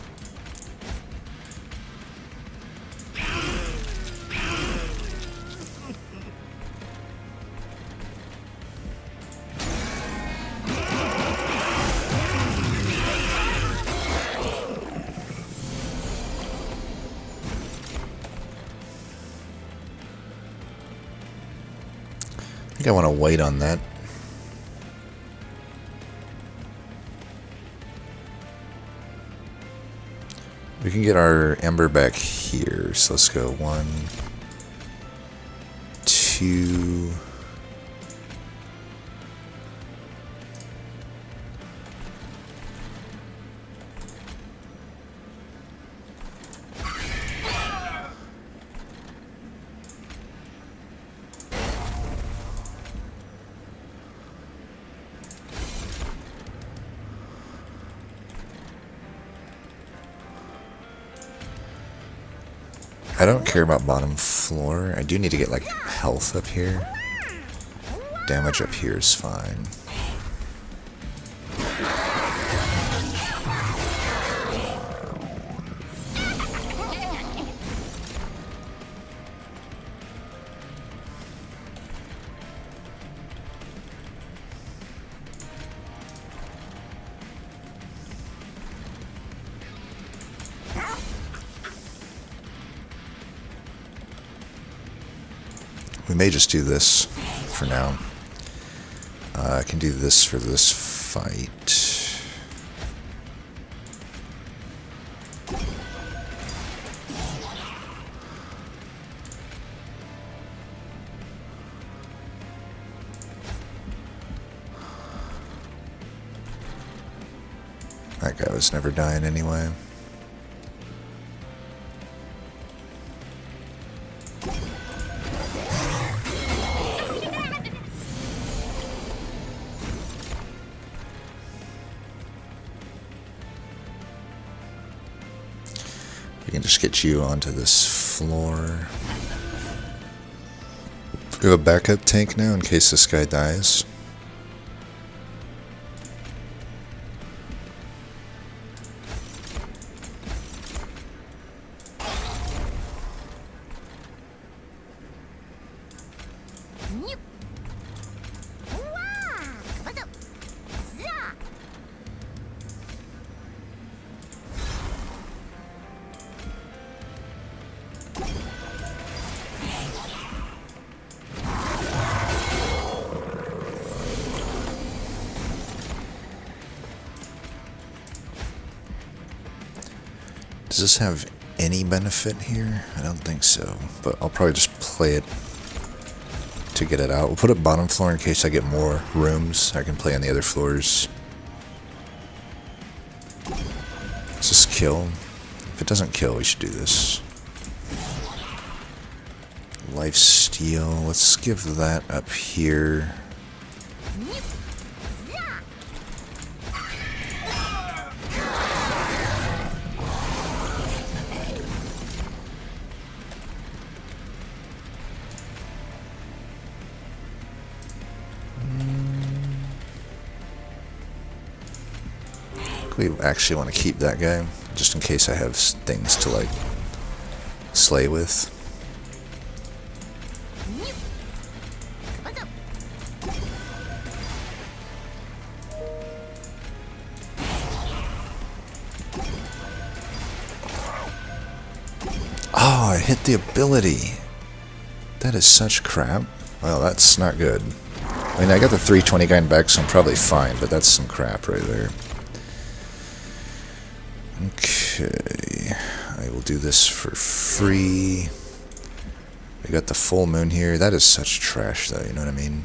I think I want to wait on that. We can get our Ember back here, so let's go 1, 2, I don't care about bottom floor. I do need to get like health up here. Damage up here is fine. We may just do this for now. I can do this for this fight. That guy was never dying anyway. We can just get you onto this floor. We have a backup tank now in case this guy dies. Does this have any benefit here? I don't think so, but I'll probably just play it to get it out. We'll put it bottom floor in case I get more rooms. I can play on the other floors. Does this kill? If it doesn't kill, we should do this. Lifesteal, let's give that up here. We actually want to keep that guy, just in case I have things to like slay with. Oh, I hit the ability. That is such crap. Well, that's not good. I mean, I got the 320 guy back, so I'm probably fine, but that's some crap right there. Okay, I will do this for free. We got the full moon here. That is such trash, though, you know what I mean?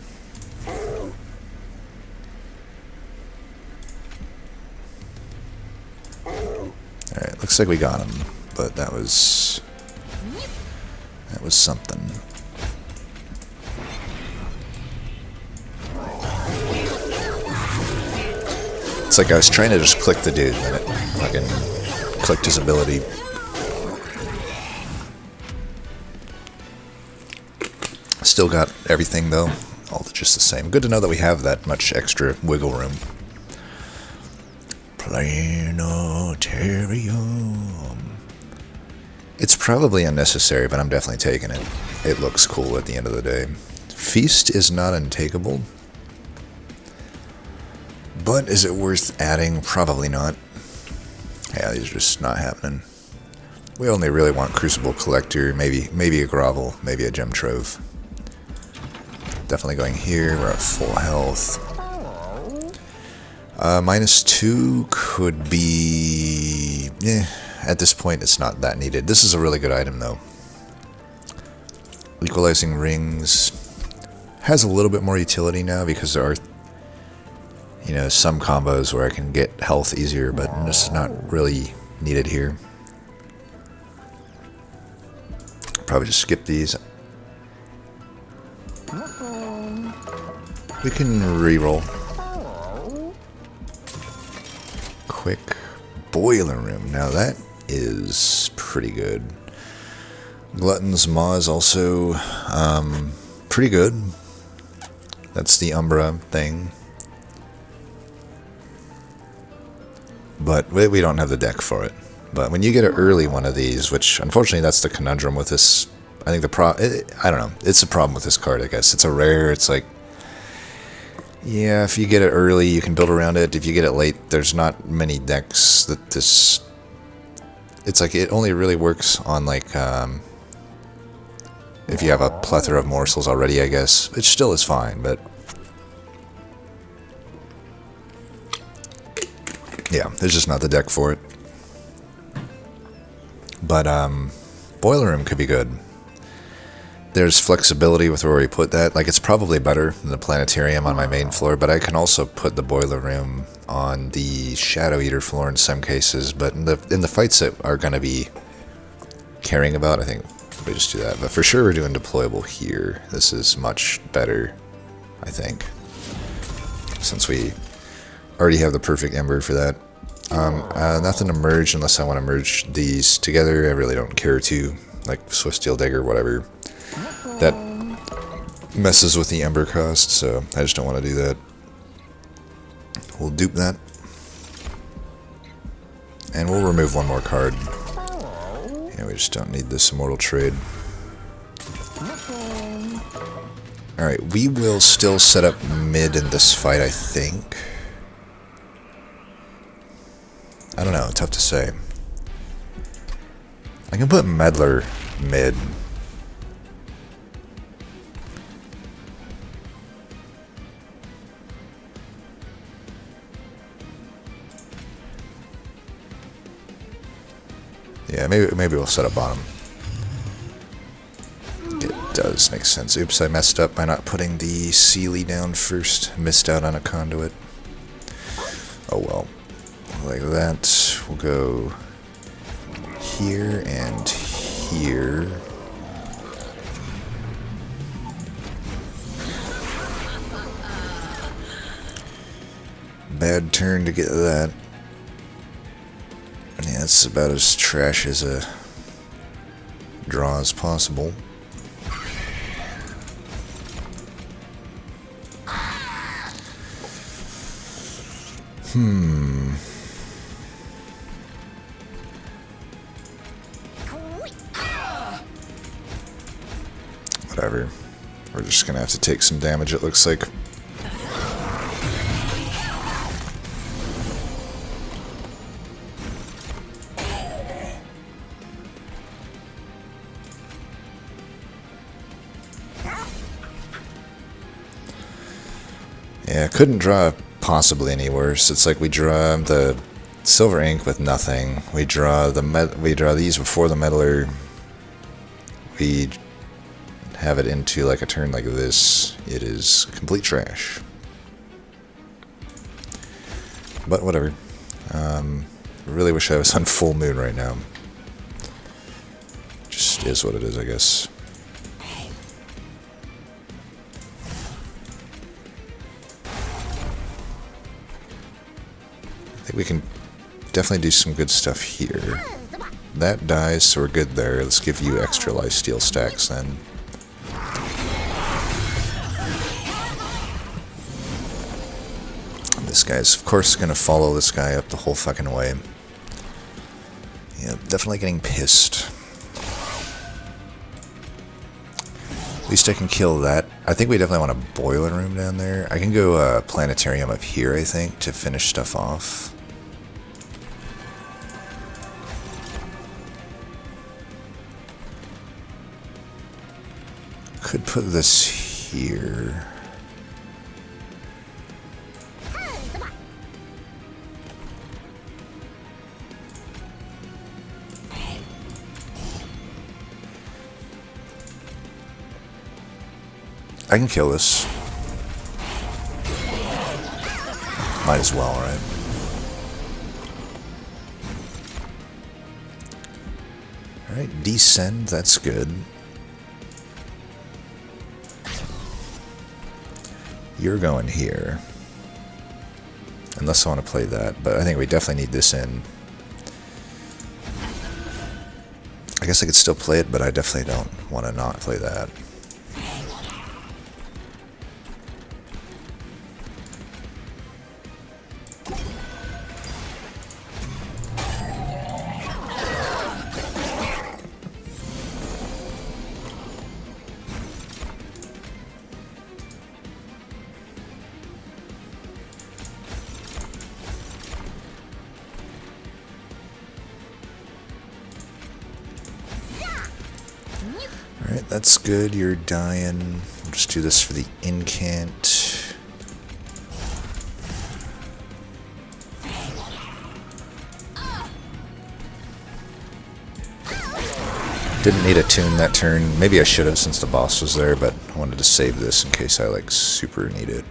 Alright, looks like we got him, but that was something. It's like I was trying to just click the dude, and it fucking clicked his ability. Still got everything though, all just the same. Good to know that we have that much extra wiggle room. Planetarium. It's probably unnecessary, but I'm definitely taking it. It looks cool at the end of the day. Feast is not untakeable. But is it worth adding? Probably not. Yeah, these are just not happening. We only really want Crucible Collector, maybe a Grovel, maybe a Gem Trove. Definitely going here, we're at full health. -2 could be... at this point it's not that needed. This is a really good item though. Equalizing Rings has a little bit more utility now because there are, you know, some combos where I can get health easier, but this is not really needed here. Probably just skip these. We can reroll. Quick Boiler Room. Now that is pretty good. Glutton's Maw is also pretty good. That's the Umbra thing. But we don't have the deck for it. But when you get an early one of these, which unfortunately that's the conundrum with this, I think I don't know, it's a problem with this card, I guess. It's a rare, it's like, yeah, if you get it early, you can build around it. If you get it late, there's not many decks that this, it's like it only really works on like, if you have a plethora of morsels already, I guess. It still is fine, but yeah, there's just not the deck for it. But Boiler Room could be good. There's flexibility with where we put that. Like, it's probably better than the Planetarium on my main floor, but I can also put the Boiler Room on the Shadow Eater floor in some cases. But in the fights that are going to be caring about, I think we just do that. But for sure, we're doing deployable here. This is much better, I think, since we already have the perfect Ember for that. Nothing to merge unless I want to merge these together. I really don't care to, like Swiftsteel Dagger, whatever. That messes with the Ember cost, so I just don't want to do that. We'll dupe that. And we'll remove one more card. Yeah, we just don't need this Immortal Trade. Alright, we will still set up mid in this fight, I think. I don't know, tough to say. I can put Meddler mid. Yeah, maybe we'll set up bottom. It does make sense. Oops, I messed up by not putting the Sealy down first. Missed out on a conduit. Oh well. Like that. We'll go here and here. Bad turn to get that. Yeah, it's about as trash as a draw as possible. Whatever. We're just gonna have to take some damage, it looks like. Yeah, couldn't draw possibly any worse. It's like we draw the Silver Ink with nothing. We draw these before the Meddler. We have it into like a turn like this. It is complete trash. But whatever. Really wish I was on full moon right now. Just is what it is, I guess. I think we can definitely do some good stuff here. That dies, so we're good there. Let's give you extra lifesteal stacks then. This guy's, of course, going to follow this guy up the whole fucking way. Yeah, definitely getting pissed. At least I can kill that. I think we definitely want a Boiler Room down there. I can go Planetarium up here, I think, to finish stuff off. Could put this here. I can kill this. Might as well, right? Alright, descend, that's good. You're going here. Unless I want to play that, but I think we definitely need this in. I guess I could still play it, but I definitely don't want to not play that. Alright, that's good. You're dying. We'll just do this for the incant. Didn't need a tune that turn. Maybe I should have since the boss was there, but I wanted to save this in case I like super need it.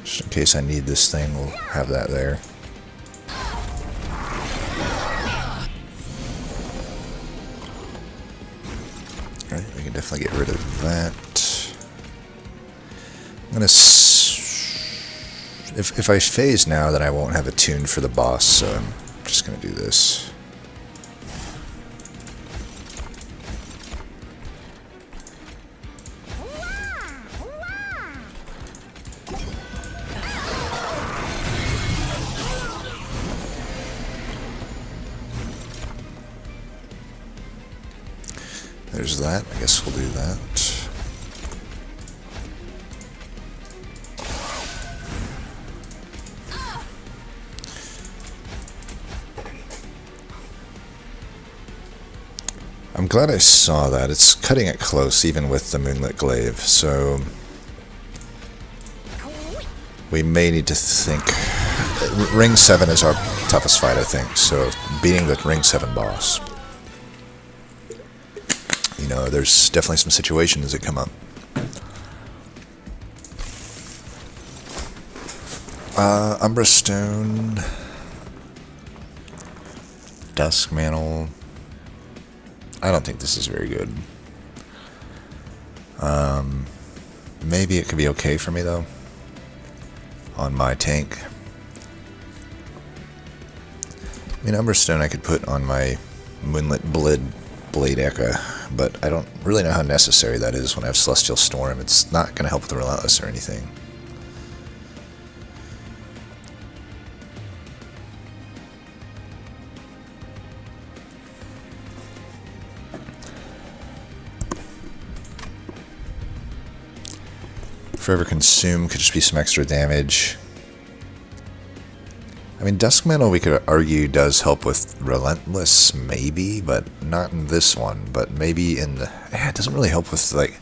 Just in case I need this thing, we'll have that there. Alright, we can definitely get rid of that. I'm gonna... If I phase now, then I won't have a tune for the boss, so I'm just gonna do this. There's that. I guess we'll do that. I'm glad I saw that. It's cutting it close even with the Moonlit Glaive, so we may need to think. Ring 7 is our toughest fight, I think, so beating the Ring 7 boss. You know, there's definitely some situations that come up. Umbra Stone, Dusk Mantle. I don't think this is very good. Maybe it could be okay for me though. On my tank. I mean, Umbra Stone I could put on my Moonlit Blade Echa, but I don't really know how necessary that is when I have Celestial Storm. It's not going to help with the Relentless or anything. Forever Consume could just be some extra damage. I mean, Dusk Mantle we could argue does help with Relentless, maybe, but not in this one. But maybe in the... it doesn't really help with, like,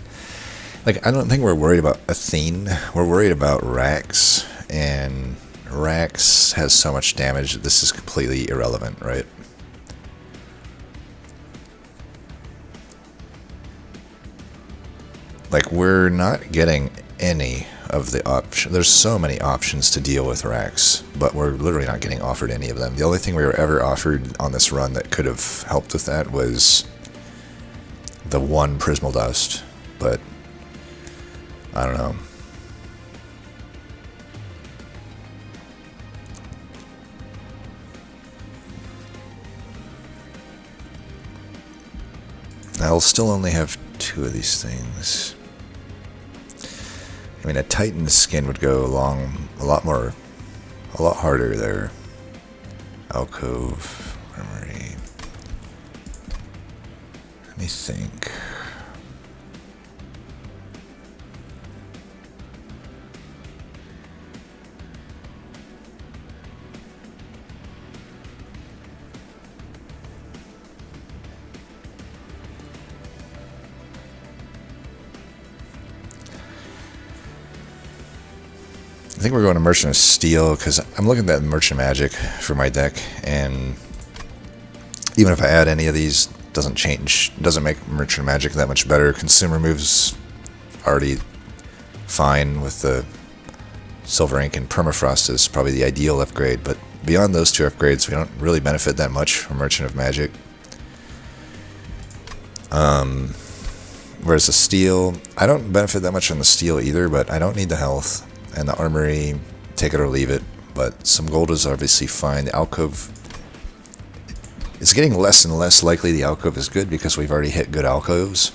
I don't think we're worried about Athene. We're worried about Rax, and Rax has so much damage that this is completely irrelevant, right? Like, we're not getting any of the options. There's so many options to deal with Rax, but we're literally not getting offered any of them. The only thing we were ever offered on this run that could have helped with that was the one Prismal Dust, but I don't know. I'll still only have 2 of these things. I mean, a Titan skin would go along a lot harder there. Alcove, Armory. Let me think. I think we're going to Merchant of Steel because I'm looking at Merchant of Magic for my deck, and even if I add any of these, doesn't make Merchant of Magic that much better. Consumer moves already fine with the Silver Ink and Permafrost is probably the ideal upgrade, but beyond those two upgrades, we don't really benefit that much from Merchant of Magic. Whereas the Steel, I don't benefit that much on the Steel either, but I don't need the health. And the Armory, take it or leave it, but some gold is obviously fine. The Alcove, it's getting less and less likely the Alcove is good because we've already hit good Alcoves.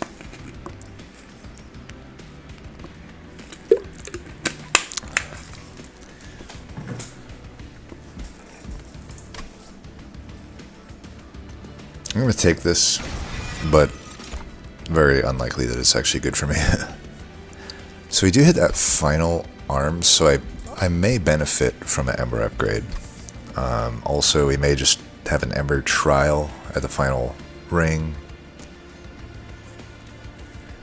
I'm going to take this, but very unlikely that it's actually good for me. So we do hit that final arm, so I may benefit from an Ember upgrade. Also, we may just have an Ember trial at the final ring.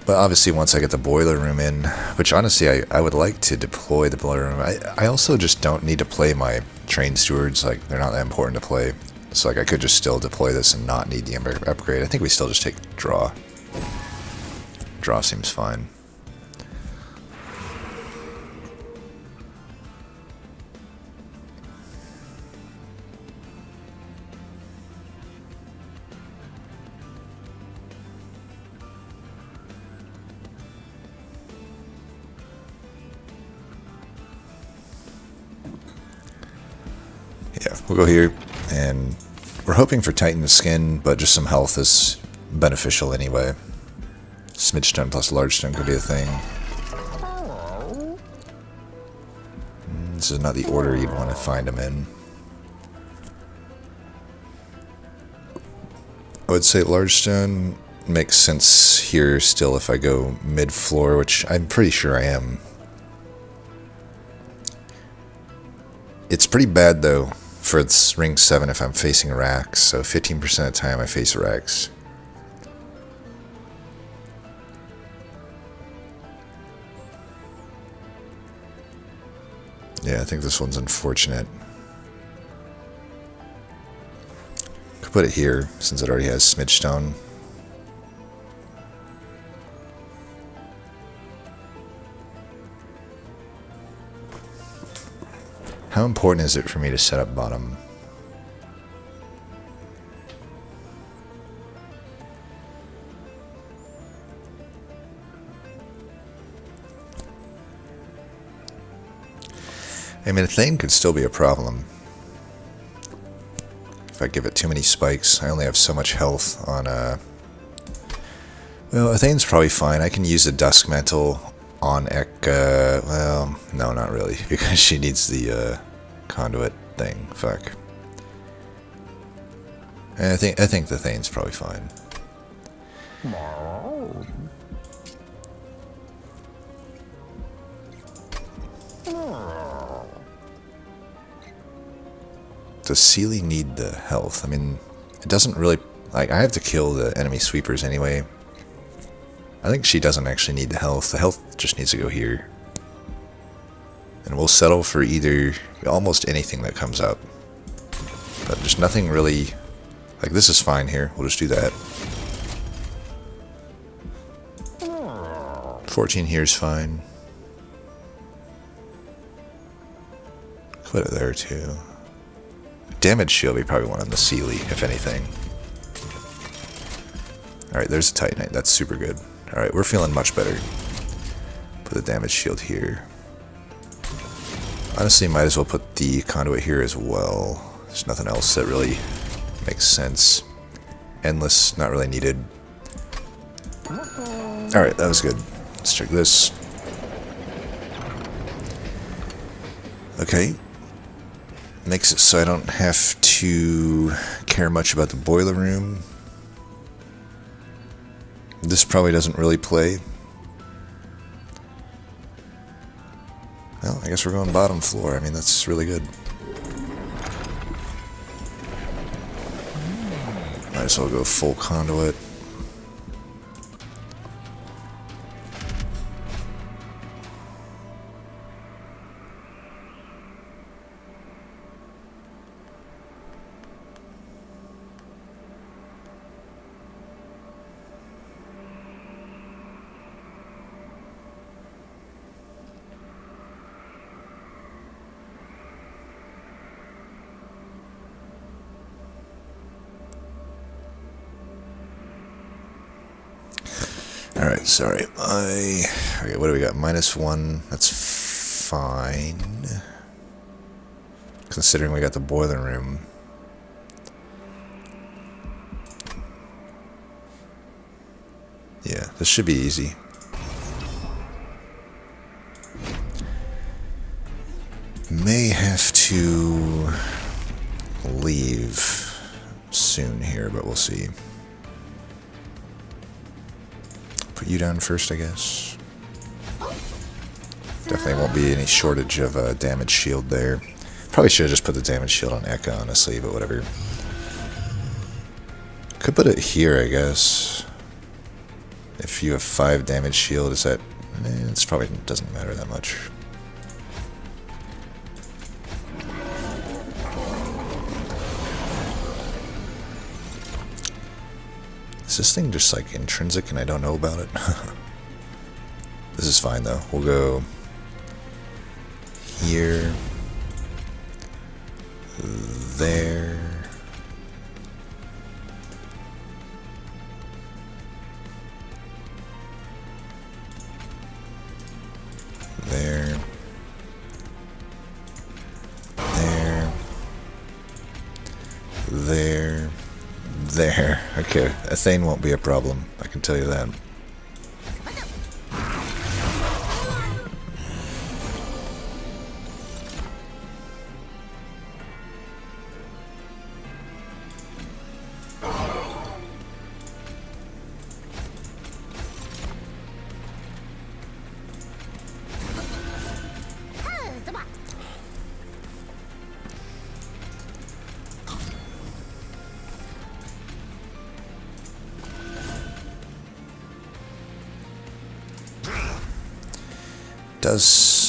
But obviously once I get the Boiler Room in, which honestly I would like to deploy the Boiler Room. I also just don't need to play my Train Stewards, like they're not that important to play. So like I could just still deploy this and not need the Ember upgrade. I think we still just take draw. Draw seems fine. Yeah, we'll go here, and we're hoping for Titan Skin, but just some health is beneficial anyway. Smidge Stone plus Large Stone could be a thing. This is not the order you'd want to find them in. I would say Large Stone makes sense here still if I go mid-floor, which I'm pretty sure I am. It's pretty bad though for this ring 7 if I'm facing racks, so 15% of the time I face racks. Yeah, I think this one's unfortunate. Could put it here since it already has Smidge Stone. How important is it for me to set up bottom? I mean, a Thane could still be a problem. If I give it too many spikes, I only have so much health on well, a Thane's probably fine. I can use the Dusk Mantle on Ekka. Well, no, not really, because she needs the conduit thing. Fuck. And I think the Thane's probably fine. Does Sealy need the health? I mean, it doesn't really... Like, I have to kill the enemy sweepers anyway. I think she doesn't actually need the health. The health just needs to go here. And we'll settle for either... almost anything that comes up. But there's nothing really... Like, this is fine here. We'll just do that. 14 here is fine. Put it there, too. Damage shield, we probably want on the Sealy, if anything. Alright, there's a Titanite. That's super good. Alright, we're feeling much better. Put the damage shield here. Honestly, might as well put the conduit here as well. There's nothing else that really makes sense. Endless, not really needed. Alright, that was good. Let's check this. Okay. Makes it so I don't have to care much about the boiler room. This probably doesn't really play. Well, I guess we're going bottom floor. I mean, that's really good. Might as well go full conduit. Alright, sorry. Okay, what do we got? -1. That's fine. Considering we got the boiler room. Yeah, this should be easy. May have to leave soon here, but we'll see. Put you down first, I guess. Definitely won't be any shortage of damage shield there. Probably should have just put the damage shield on Eka, honestly, but whatever. Could put it here, I guess. If you have 5 damage shield, is that... It probably doesn't matter that much. Is this thing just like intrinsic and I don't know about it? This is fine though. We'll go here, there, there, there, there. There. Okay, Athane won't be a problem, I can tell you that.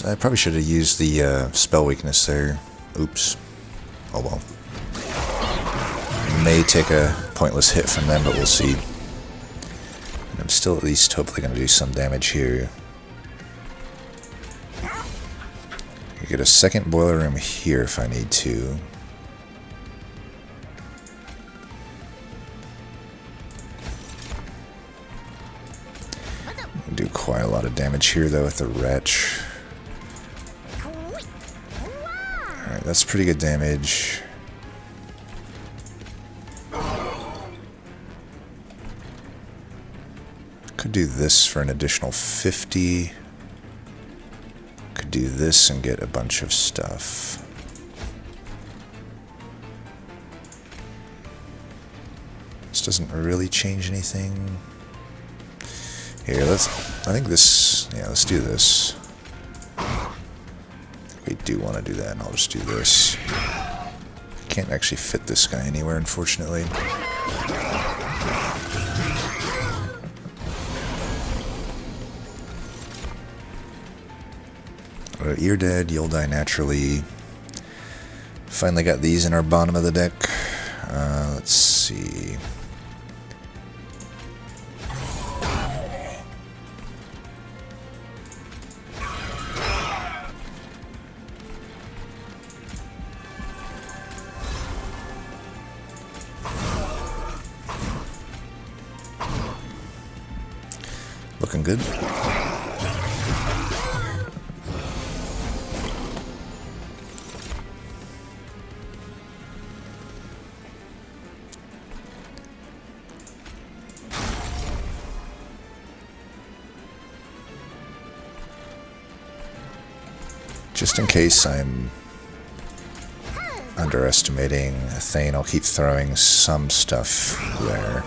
I probably should have used the spell weakness there. Oops. Oh well. May take a pointless hit from them, but we'll see. And I'm still at least hopefully going to do some damage here. I get a second boiler room here if I need to. Do quite a lot of damage here though with the wretch. Alright, that's pretty good damage. Could do this for an additional 50. Could do this and get a bunch of stuff. This doesn't really change anything. Here, I think this, yeah, let's do this. We do want to do that, and I'll just do this. Can't actually fit this guy anywhere, unfortunately. You're dead, you'll die naturally. Finally got these in our bottom of the deck. Let's see. Looking good. Just in case I'm underestimating Athane, I'll keep throwing some stuff there.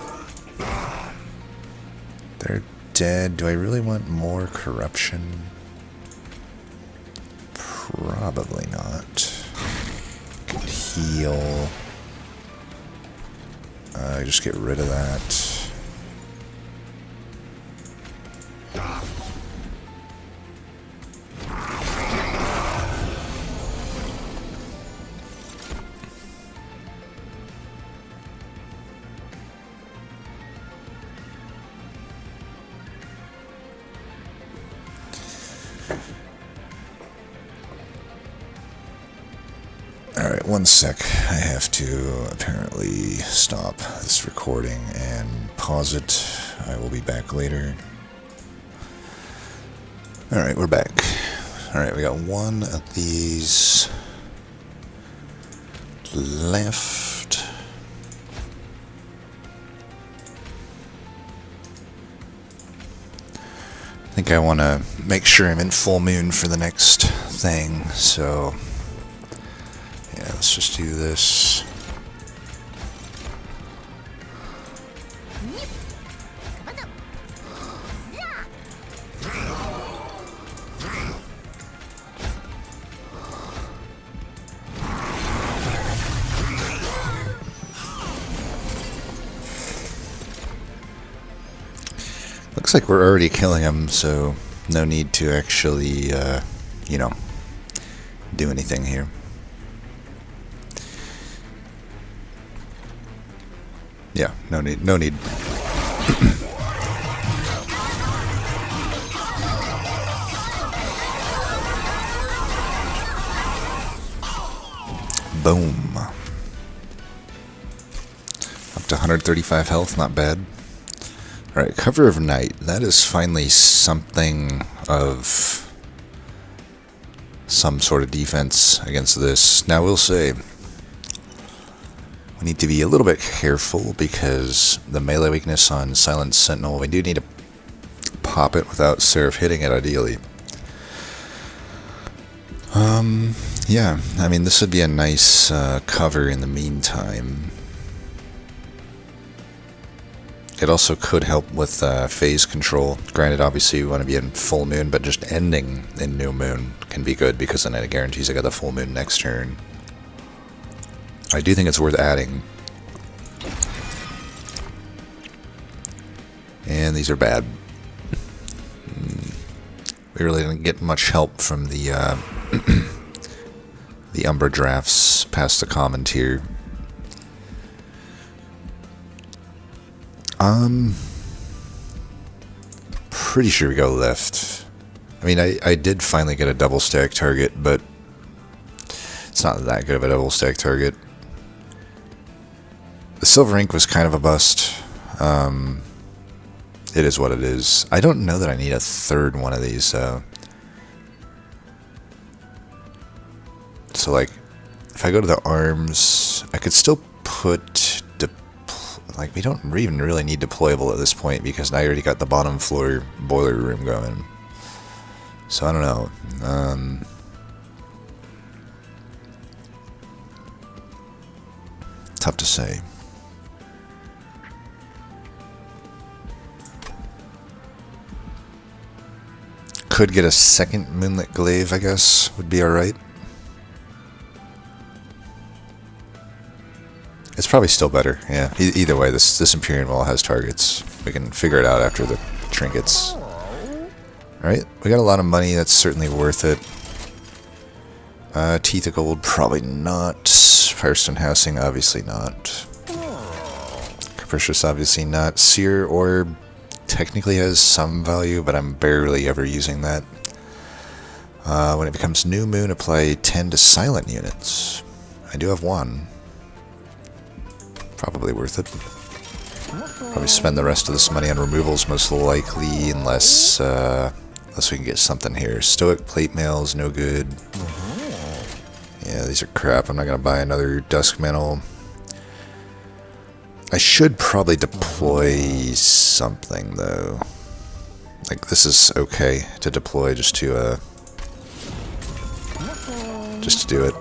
They're dead. Do I really want more corruption? Probably not. Could heal. Just get rid of that. Alright, one sec. I have to apparently stop this recording and pause it. I will be back later. Alright, we're back. Alright, we got one of these left. I think I want to make sure I'm in full moon for the next thing, so yeah, let's just do this. Looks like we're already killing him, so no need to actually, you know, do anything here. Yeah, no need, no need. Boom. Up to 135 health, not bad. Alright, Cover of Night. That is finally something of some sort of defense against this. Now, we'll say we need to be a little bit careful because the melee weakness on Silent Sentinel, we do need to pop it without Seraph hitting it, ideally. Yeah, I mean, this would be a nice cover in the meantime. It also could help with phase control. Granted, obviously you want to be in full moon, but just ending in new moon can be good because then it guarantees I got the full moon next turn. I do think it's worth adding. And these are bad. We really didn't get much help from the the Umbra drafts past the common tier. Pretty sure we go left. I mean, I did finally get a double stack target, but it's not that good of a double stack target. The Silver Ink was kind of a bust. It is what it is. I don't know that I need a third one of these, so like, if I go to the arms, I could still put like, we don't even really need deployable at this point because I already got the bottom floor boiler room going. So I don't know. Tough to say. Could get a second Moonlit Glaive, I guess, would be alright. It's probably still better, yeah. Either way, this Empyrean Wall has targets. We can figure it out after the trinkets. Alright, we got a lot of money, that's certainly worth it. Teeth of Gold, probably not. Firestone Housing, obviously not. Capricious, obviously not. Seer Orb technically has some value, but I'm barely ever using that. When it becomes New Moon, apply 10 to silent units. I do have one. Probably worth it. Probably spend the rest of this money on removals, most likely, unless we can get something here. Stoic Plate Mail is no good. Yeah, these are crap. I'm not gonna buy another Dusk Mantle. I should probably deploy something though. Like, this is okay to deploy just to do it.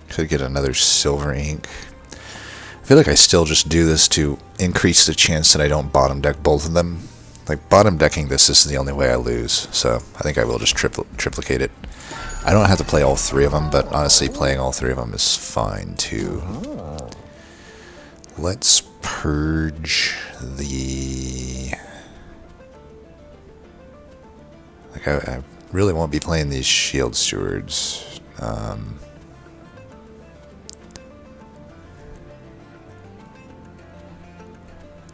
Could get another Silver Ink. I feel like I still just do this to increase the chance that I don't bottom deck both of them. Like, bottom decking this is the only way I lose, so I think I will just triplicate it. I don't have to play all three of them, but honestly, playing all three of them is fine too. Let's purge the... Like, I really won't be playing these Shield Stewards.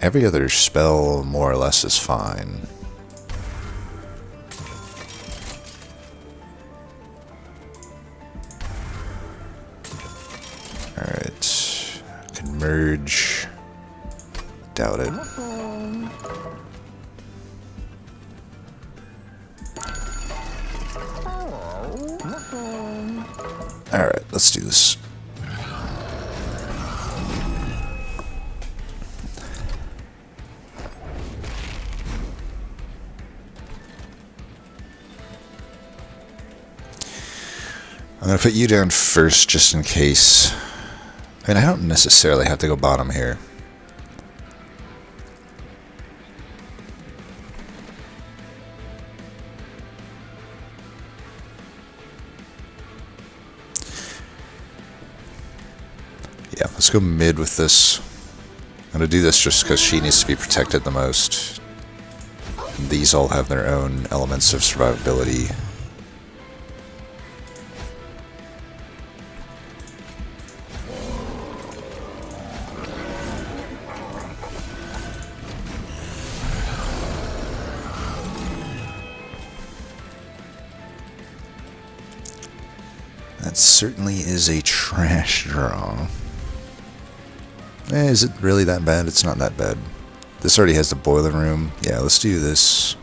Every other spell, more or less, is fine. Alright. Can merge. Doubt it. Alright, let's do this. I'm going to put you down first just in case. I mean, I don't necessarily have to go bottom here. Yeah, let's go mid with this. I'm going to do this just because she needs to be protected the most. These all have their own elements of survivability. That certainly is a trash draw. Is it really that bad? It's not that bad. This already has the boiler room. Yeah, let's do this.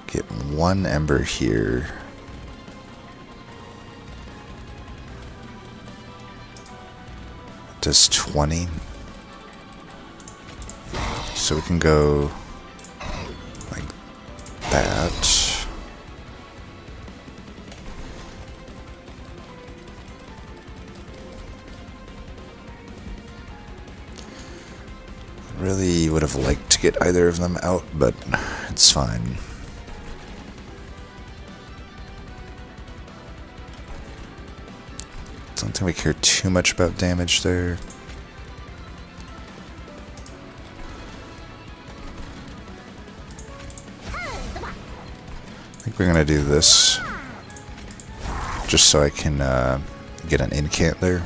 Get one ember here. Does 20. So we can go like that. Really would have liked to get either of them out, but it's fine. Don't think we care too much about damage there. I think we're gonna do this just so I can get an incant there.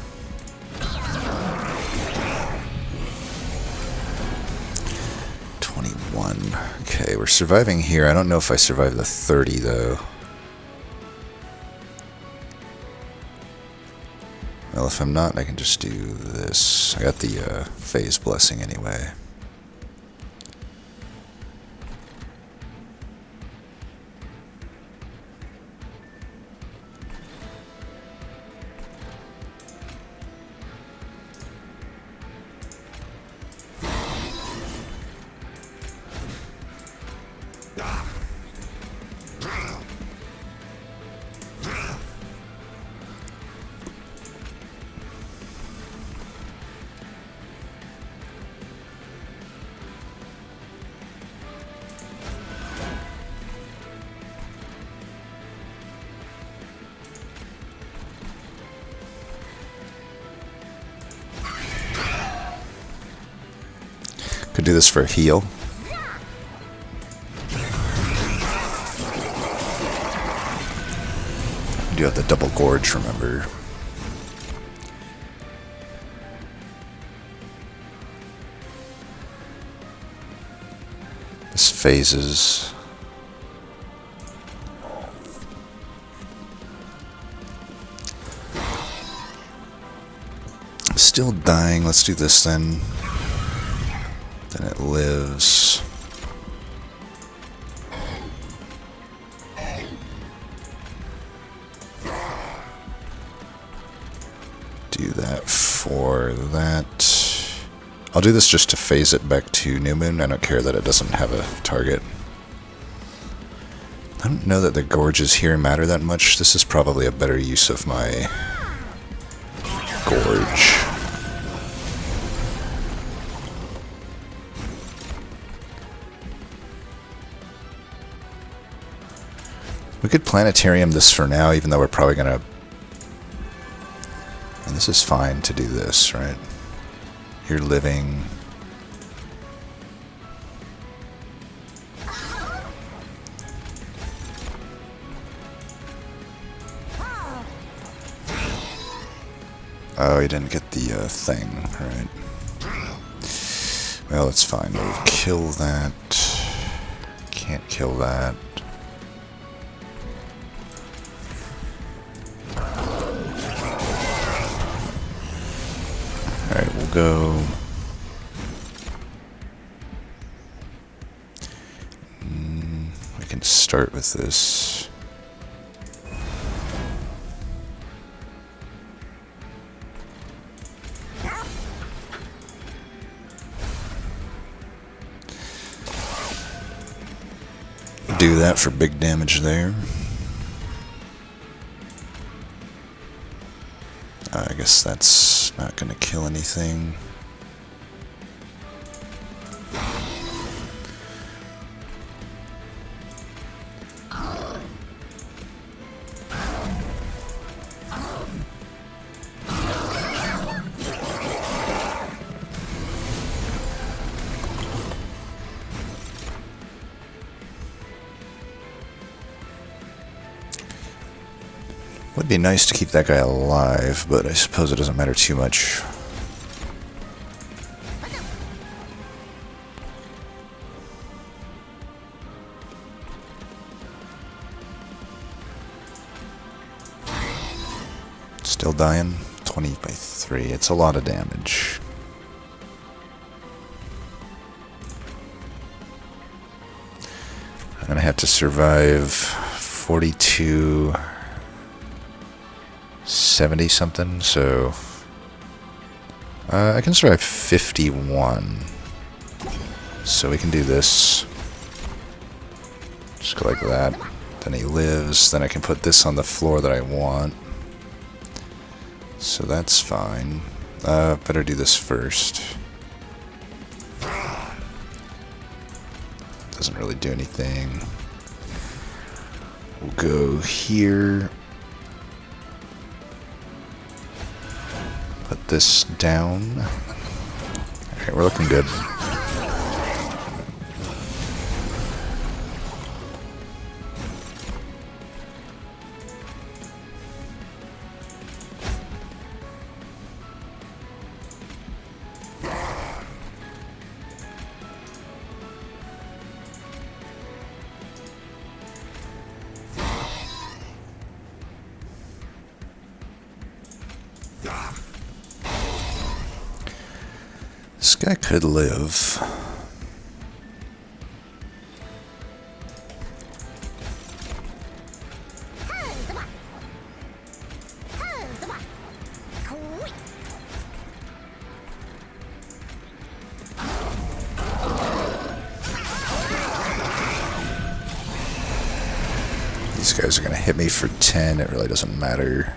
Okay, we're surviving here. I don't know if I survive the 30 though. Well, if I'm not, I can just do this. I got the phase blessing anyway. Could do this for a heal. We do have the double gorge, remember. This phases. Still dying. Let's do this then. Then it lives. Do that for that. I'll do this just to phase it back to New Moon. I don't care that it doesn't have a target. I don't know that the gorges here matter that much. This is probably a better use of my gorge. We could planetarium this for now, even though we're probably gonna... And this is fine to do this, right? You're living... Oh, he didn't get the thing, right? Well, it's fine. We'll kill that. Can't kill that. Alright, we'll go... we can start with this. Do that for big damage there. I guess that's not gonna kill anything. Would be nice to keep that guy alive, but I suppose it doesn't matter too much. Still dying? 20 by 3. It's a lot of damage. I'm gonna have to survive 42... 70 something, so I can survive 51. So we can do this. Just go like that. Then he lives. Then I can put this on the floor that I want. So that's fine. Better do this first. Doesn't really do anything. We'll go here. Put this down. Alright, we're looking good. This guy could live. These guys are gonna hit me for 10, it really doesn't matter.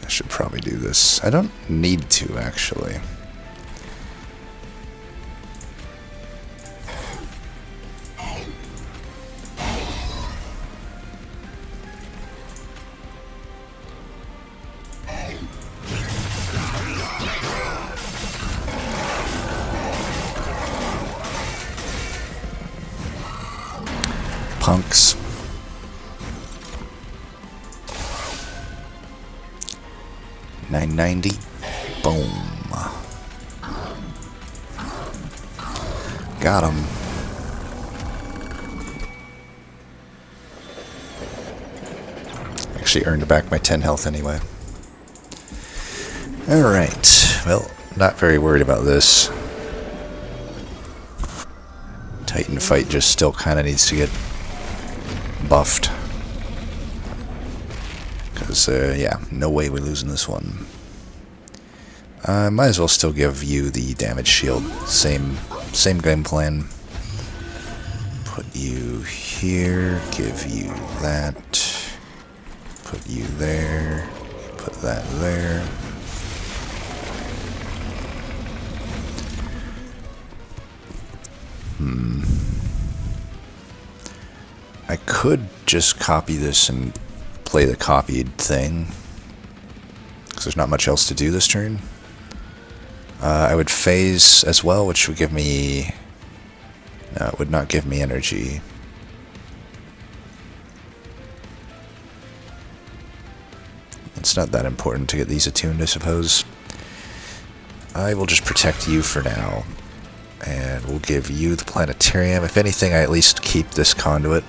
I should probably do this. I don't need to, actually. Punks. $9.90. Boom. Got him. Actually earned back my 10 health anyway. Alright. Well, not very worried about this. Titan fight just still kind of needs to get buffed. Because, yeah, no way we're losing this one. Might as well still give you the damage shield. Same game plan. Put you here, give you that. Put you there. Put that there. I could just copy this and play the copied thing, because there's not much else to do this turn. I would phase as well, which would give me... No, it would not give me energy. It's not that important to get these attuned, I suppose. I will just protect you for now. And we'll give you the planetarium. If anything, I at least keep this conduit.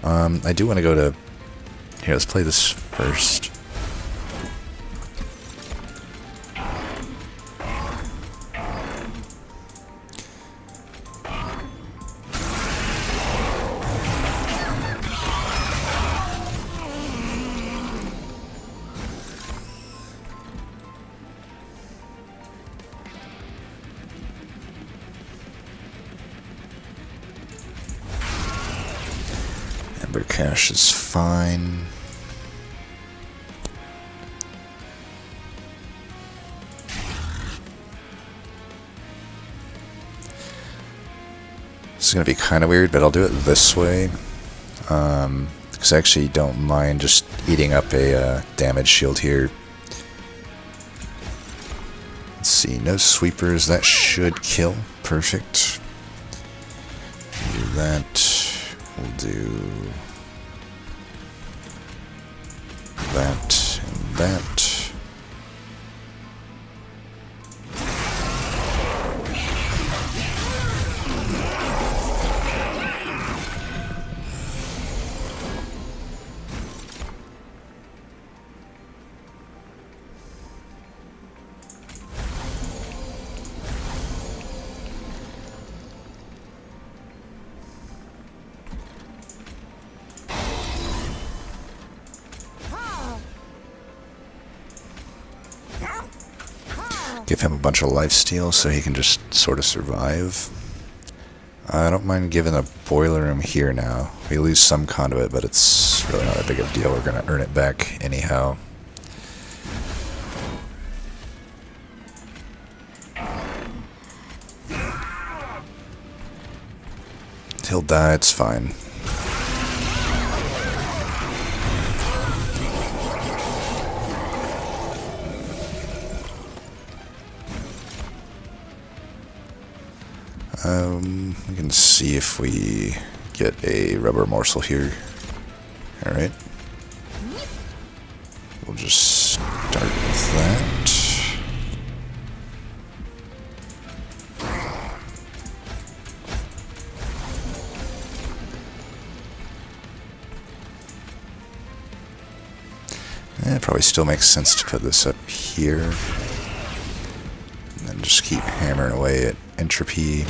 I do want to go to... Here, let's play this first. Ember Cache is fine. This is going to be kind of weird, but I'll do it this way. Because I actually don't mind just eating up a damage shield here. Let's see, no sweepers. That should kill. Perfect. Do that. We'll do that and that. Give him a bunch of lifesteal so he can just sort of survive. I don't mind giving a boiler room here now. We lose some conduit, but it's really not that big of a deal. We're going to earn it back anyhow. He'll die, it's fine. We can see if we get a rubber morsel here. Alright. We'll just start with that. It probably still makes sense to put this up here. And then just keep hammering away at entropy.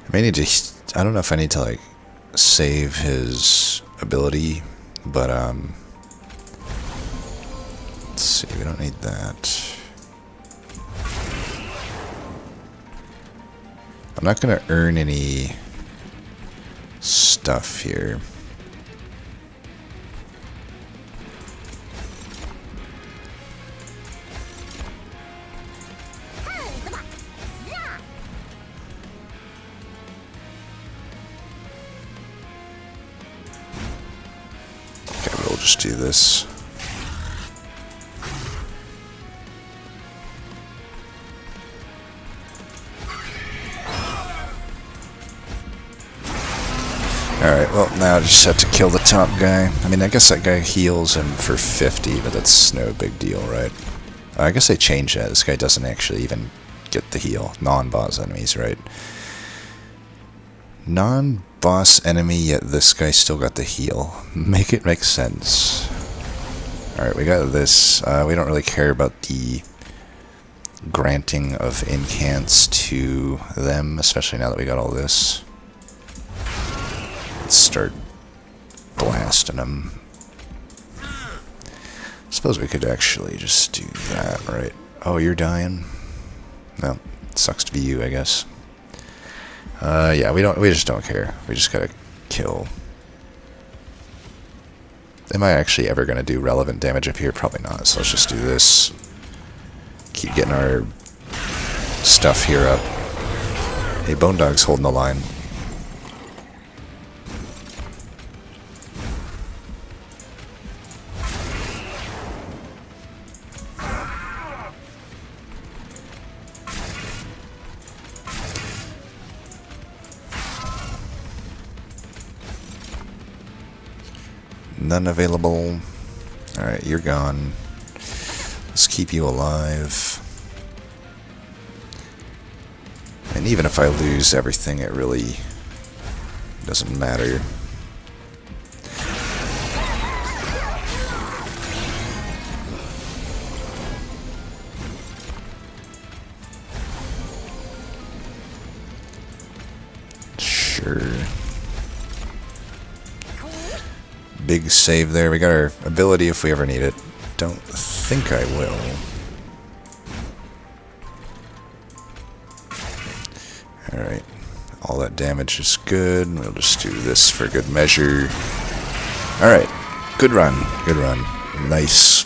I may need to... I don't know if I need to, like, save his ability, but, let's see, we don't need that. I'm not going to earn any stuff here. Just do this. Alright, well now I just have to kill the top guy. I mean, I guess that guy heals him for 50, but that's no big deal, right? I guess they changed that. This guy doesn't actually even get the heal. Non-boss enemies, right? Non-boss enemy, yet this guy still got the heal. Make it make sense. Alright, we got this. We don't really care about the granting of incants to them, especially now that we got all this. Let's start blasting them. Suppose we could actually just do that, right? Oh, you're dying? No, it sucks to be you, I guess. Yeah, we just don't care. We just gotta kill. Am I actually ever gonna do relevant damage up here? Probably not, so let's just do this. Keep getting our stuff here up. Hey, Bone Dog's holding the line. None available. Alright, you're gone. Let's keep you alive. And even if I lose everything, it really doesn't matter. Sure. Big save there. We got our ability if we ever need it. Don't think I will. Alright. All that damage is good. We'll just do this for good measure. Alright. Good run. Good run. Nice.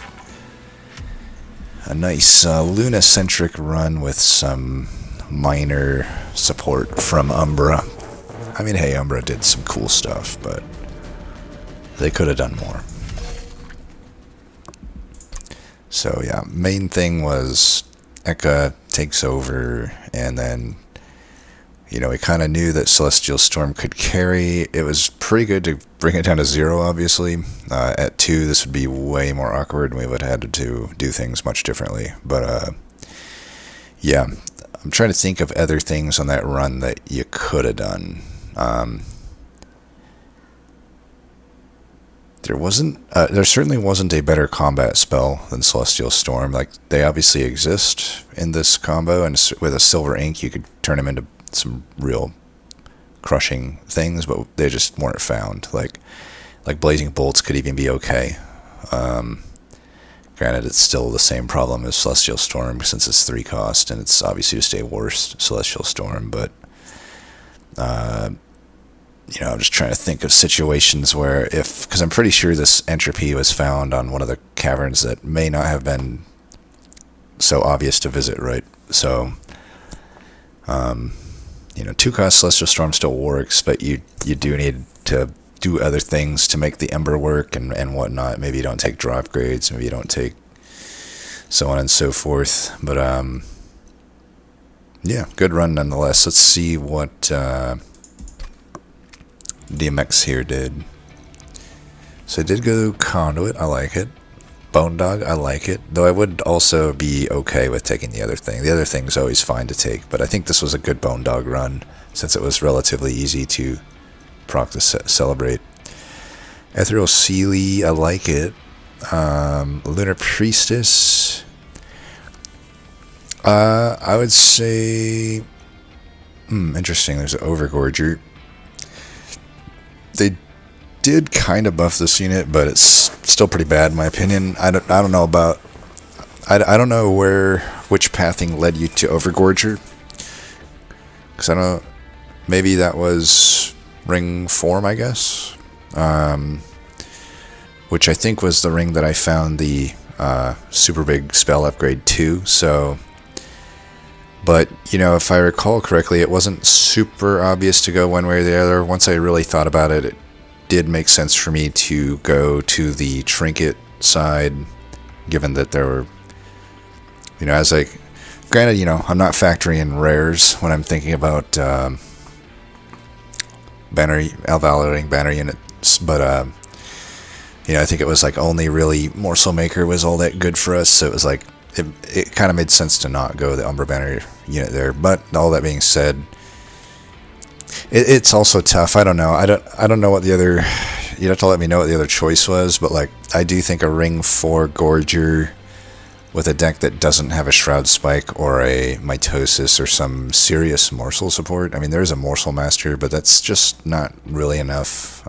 A nice Luna-centric run with some minor support from Umbra. I mean, hey, Umbra did some cool stuff, but they could have done more. So yeah, main thing was Ekka takes over, and then, you know, we kind of knew that Celestial Storm could carry. It was pretty good to bring it down to 0, obviously. At 2, this would be way more awkward, and we would have had to do things much differently. But, yeah, I'm trying to think of other things on that run that you could have done. There certainly wasn't a better combat spell than Celestial Storm. Like, they obviously exist in this combo, and with a Silver Ink, you could turn them into some real crushing things, but they just weren't found. Like Blazing Bolts could even be okay. Granted, it's still the same problem as Celestial Storm since it's 3 cost, and it's obviously just a worse Celestial Storm, but you know, I'm just trying to think of situations where because I'm pretty sure this entropy was found on one of the caverns that may not have been so obvious to visit, right? So, you know, 2-cost Celestial Storm still works, but you do need to do other things to make the Ember work and whatnot. Maybe you don't take draw upgrades, maybe you don't take so on and so forth. But, yeah, good run nonetheless. Let's see what DMX here did. So I did go Conduit, I like it. Bone Dog, I like it. Though I would also be okay with taking the other thing. The other thing's always fine to take, but I think this was a good Bone Dog run, since it was relatively easy to proc to celebrate. Ethereal Sealy, I like it. Lunar Priestess, I would say, interesting, there's an Overgorger. They did kind of buff this unit, but it's still pretty bad in my opinion. I don't know about, I don't know which pathing led you to Overgorger, because I don't know, maybe that was ring form, I guess, which I think was the ring that I found the super big spell upgrade to. So, but you know, if I recall correctly, it wasn't super obvious to go one way or the other. Once I really thought about it, it did make sense for me to go to the trinket side, given that there were, you know, granted, you know, I'm not factoring in rares when I'm thinking about validating banner units, but you know, I think it was like only really Morsel Maker was all that good for us, so it was like it kind of made sense to not go the Umbra banner unit there. But all that being said, it's also tough. I don't know. I don't know what the other. You'd have to let me know what the other choice was. But like, I do think a ring 4 Gorger with a deck that doesn't have a Shroud Spike or a Mitosis or some serious Morsel support. I mean, there's a Morsel Master, but that's just not really enough.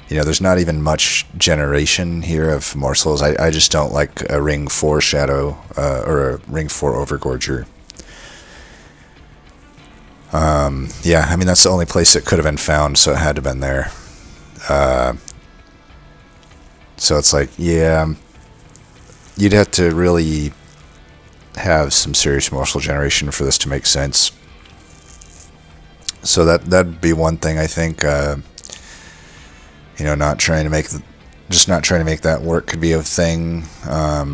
You know, there's not even much generation here of morsels. I just don't like a ring 4 Shadow or a ring 4 Overgorger. Yeah, I mean, that's the only place it could have been found, so it had to have been there. So it's like, yeah, you'd have to really have some serious morsel generation for this to make sense. So that'd be one thing, I think. You know, not trying to make that work could be a thing. I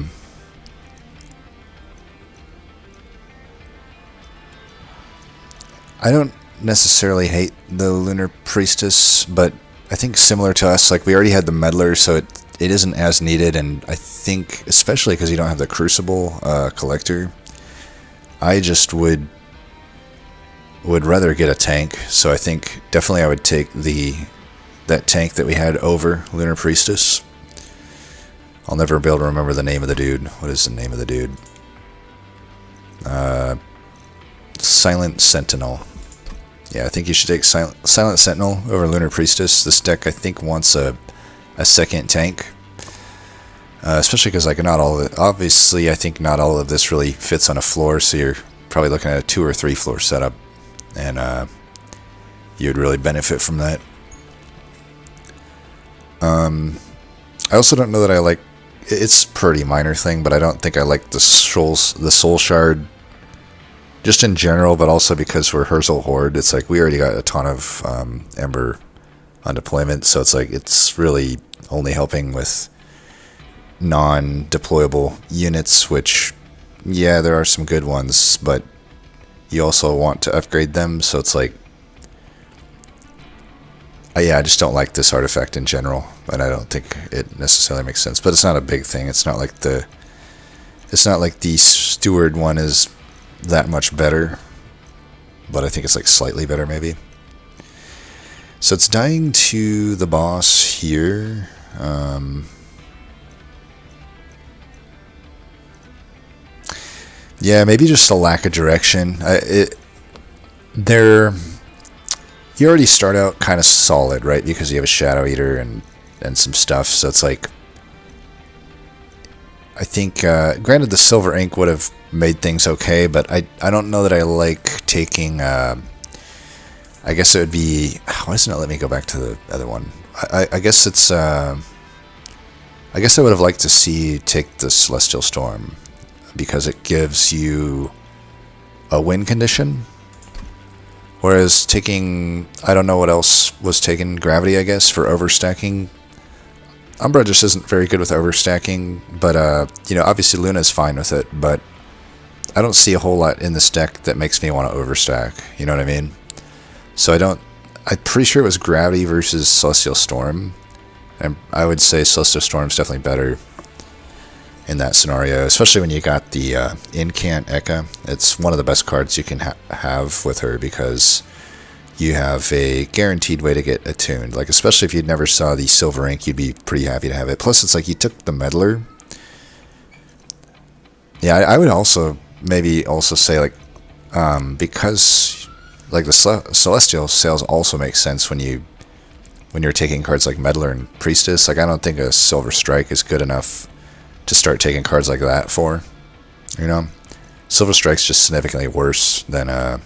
don't necessarily hate the Lunar Priestess, but I think similar to us, like we already had the meddler, so it isn't as needed, and I think especially because you don't have the crucible collector, I just would rather get a tank. So I think definitely I would take that tank that we had over Lunar Priestess. I'll never be able to remember the name of the dude. What is the name of the dude? Silent Sentinel. Yeah, I think you should take Silent Sentinel over Lunar Priestess. This deck, I think, wants a second tank. Especially because, like, not all of it... Obviously, I think not all of this really fits on a floor, so you're probably looking at a 2 or 3 floor setup. And you would really benefit from that. I also don't know that I like... It's a pretty minor thing, but I don't think I like the Soul Shard just in general, but also because we're Herzl Horde. It's like we already got a ton of Ember on deployment, so it's like it's really only helping with non-deployable units, which, yeah, there are some good ones, but you also want to upgrade them, so it's like, yeah, I just don't like this artifact in general, and I don't think it necessarily makes sense. But it's not a big thing. It's not like the Steward one is that much better, but I think it's like slightly better maybe. So it's dying to the boss here. Yeah, maybe just a lack of direction. You already start out kind of solid, right? Because you have a Shadow Eater and some stuff. So it's like, I think, granted the Silver Ink would have made things okay, but I don't know that I like taking, I guess it would be, why doesn't it let me go back to the other one? I guess it's, I guess I would have liked to see take the Celestial Storm, because it gives you a win condition. Whereas taking, I don't know what else was taken, Gravity, I guess, for overstacking. Umbra just isn't very good with overstacking, but, you know, obviously Luna's fine with it, but I don't see a whole lot in this deck that makes me want to overstack, you know what I mean? So I'm pretty sure it was Gravity versus Celestial Storm, and I would say Celestial Storm's definitely better in that scenario, especially when you got the Incant Ekka. It's one of the best cards you can have with her, because you have a guaranteed way to get attuned. Like, especially if you never saw the Silver Ink, you'd be pretty happy to have it. Plus, it's like you took the Meddler. Yeah, I would also maybe also say, like, because like the Celestial Sails also makes sense when you're taking cards like Meddler and Priestess. Like, I don't think a Silver Strike is good enough to start taking cards like that for, you know. Silver Strike's just significantly worse than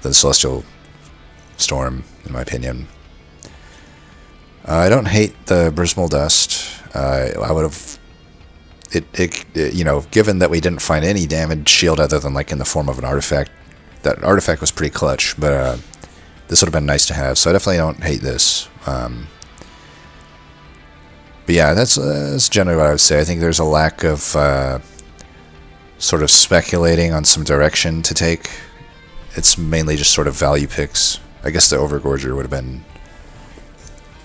Celestial Storm, in my opinion. I don't hate the Brismal Dust. I would have you know, given that we didn't find any damage shield other than like in the form of an artifact. That artifact was pretty clutch, but this would have been nice to have. So I definitely don't hate this. But yeah, that's generally what I would say. I think there's a lack of sort of speculating on some direction to take. It's mainly just sort of value picks. I guess the Overgorger would have been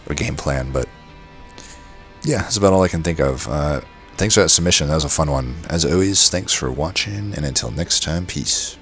a game plan, but yeah, that's about all I can think of. Thanks for that submission. That was a fun one. As always, thanks for watching, and until next time, peace.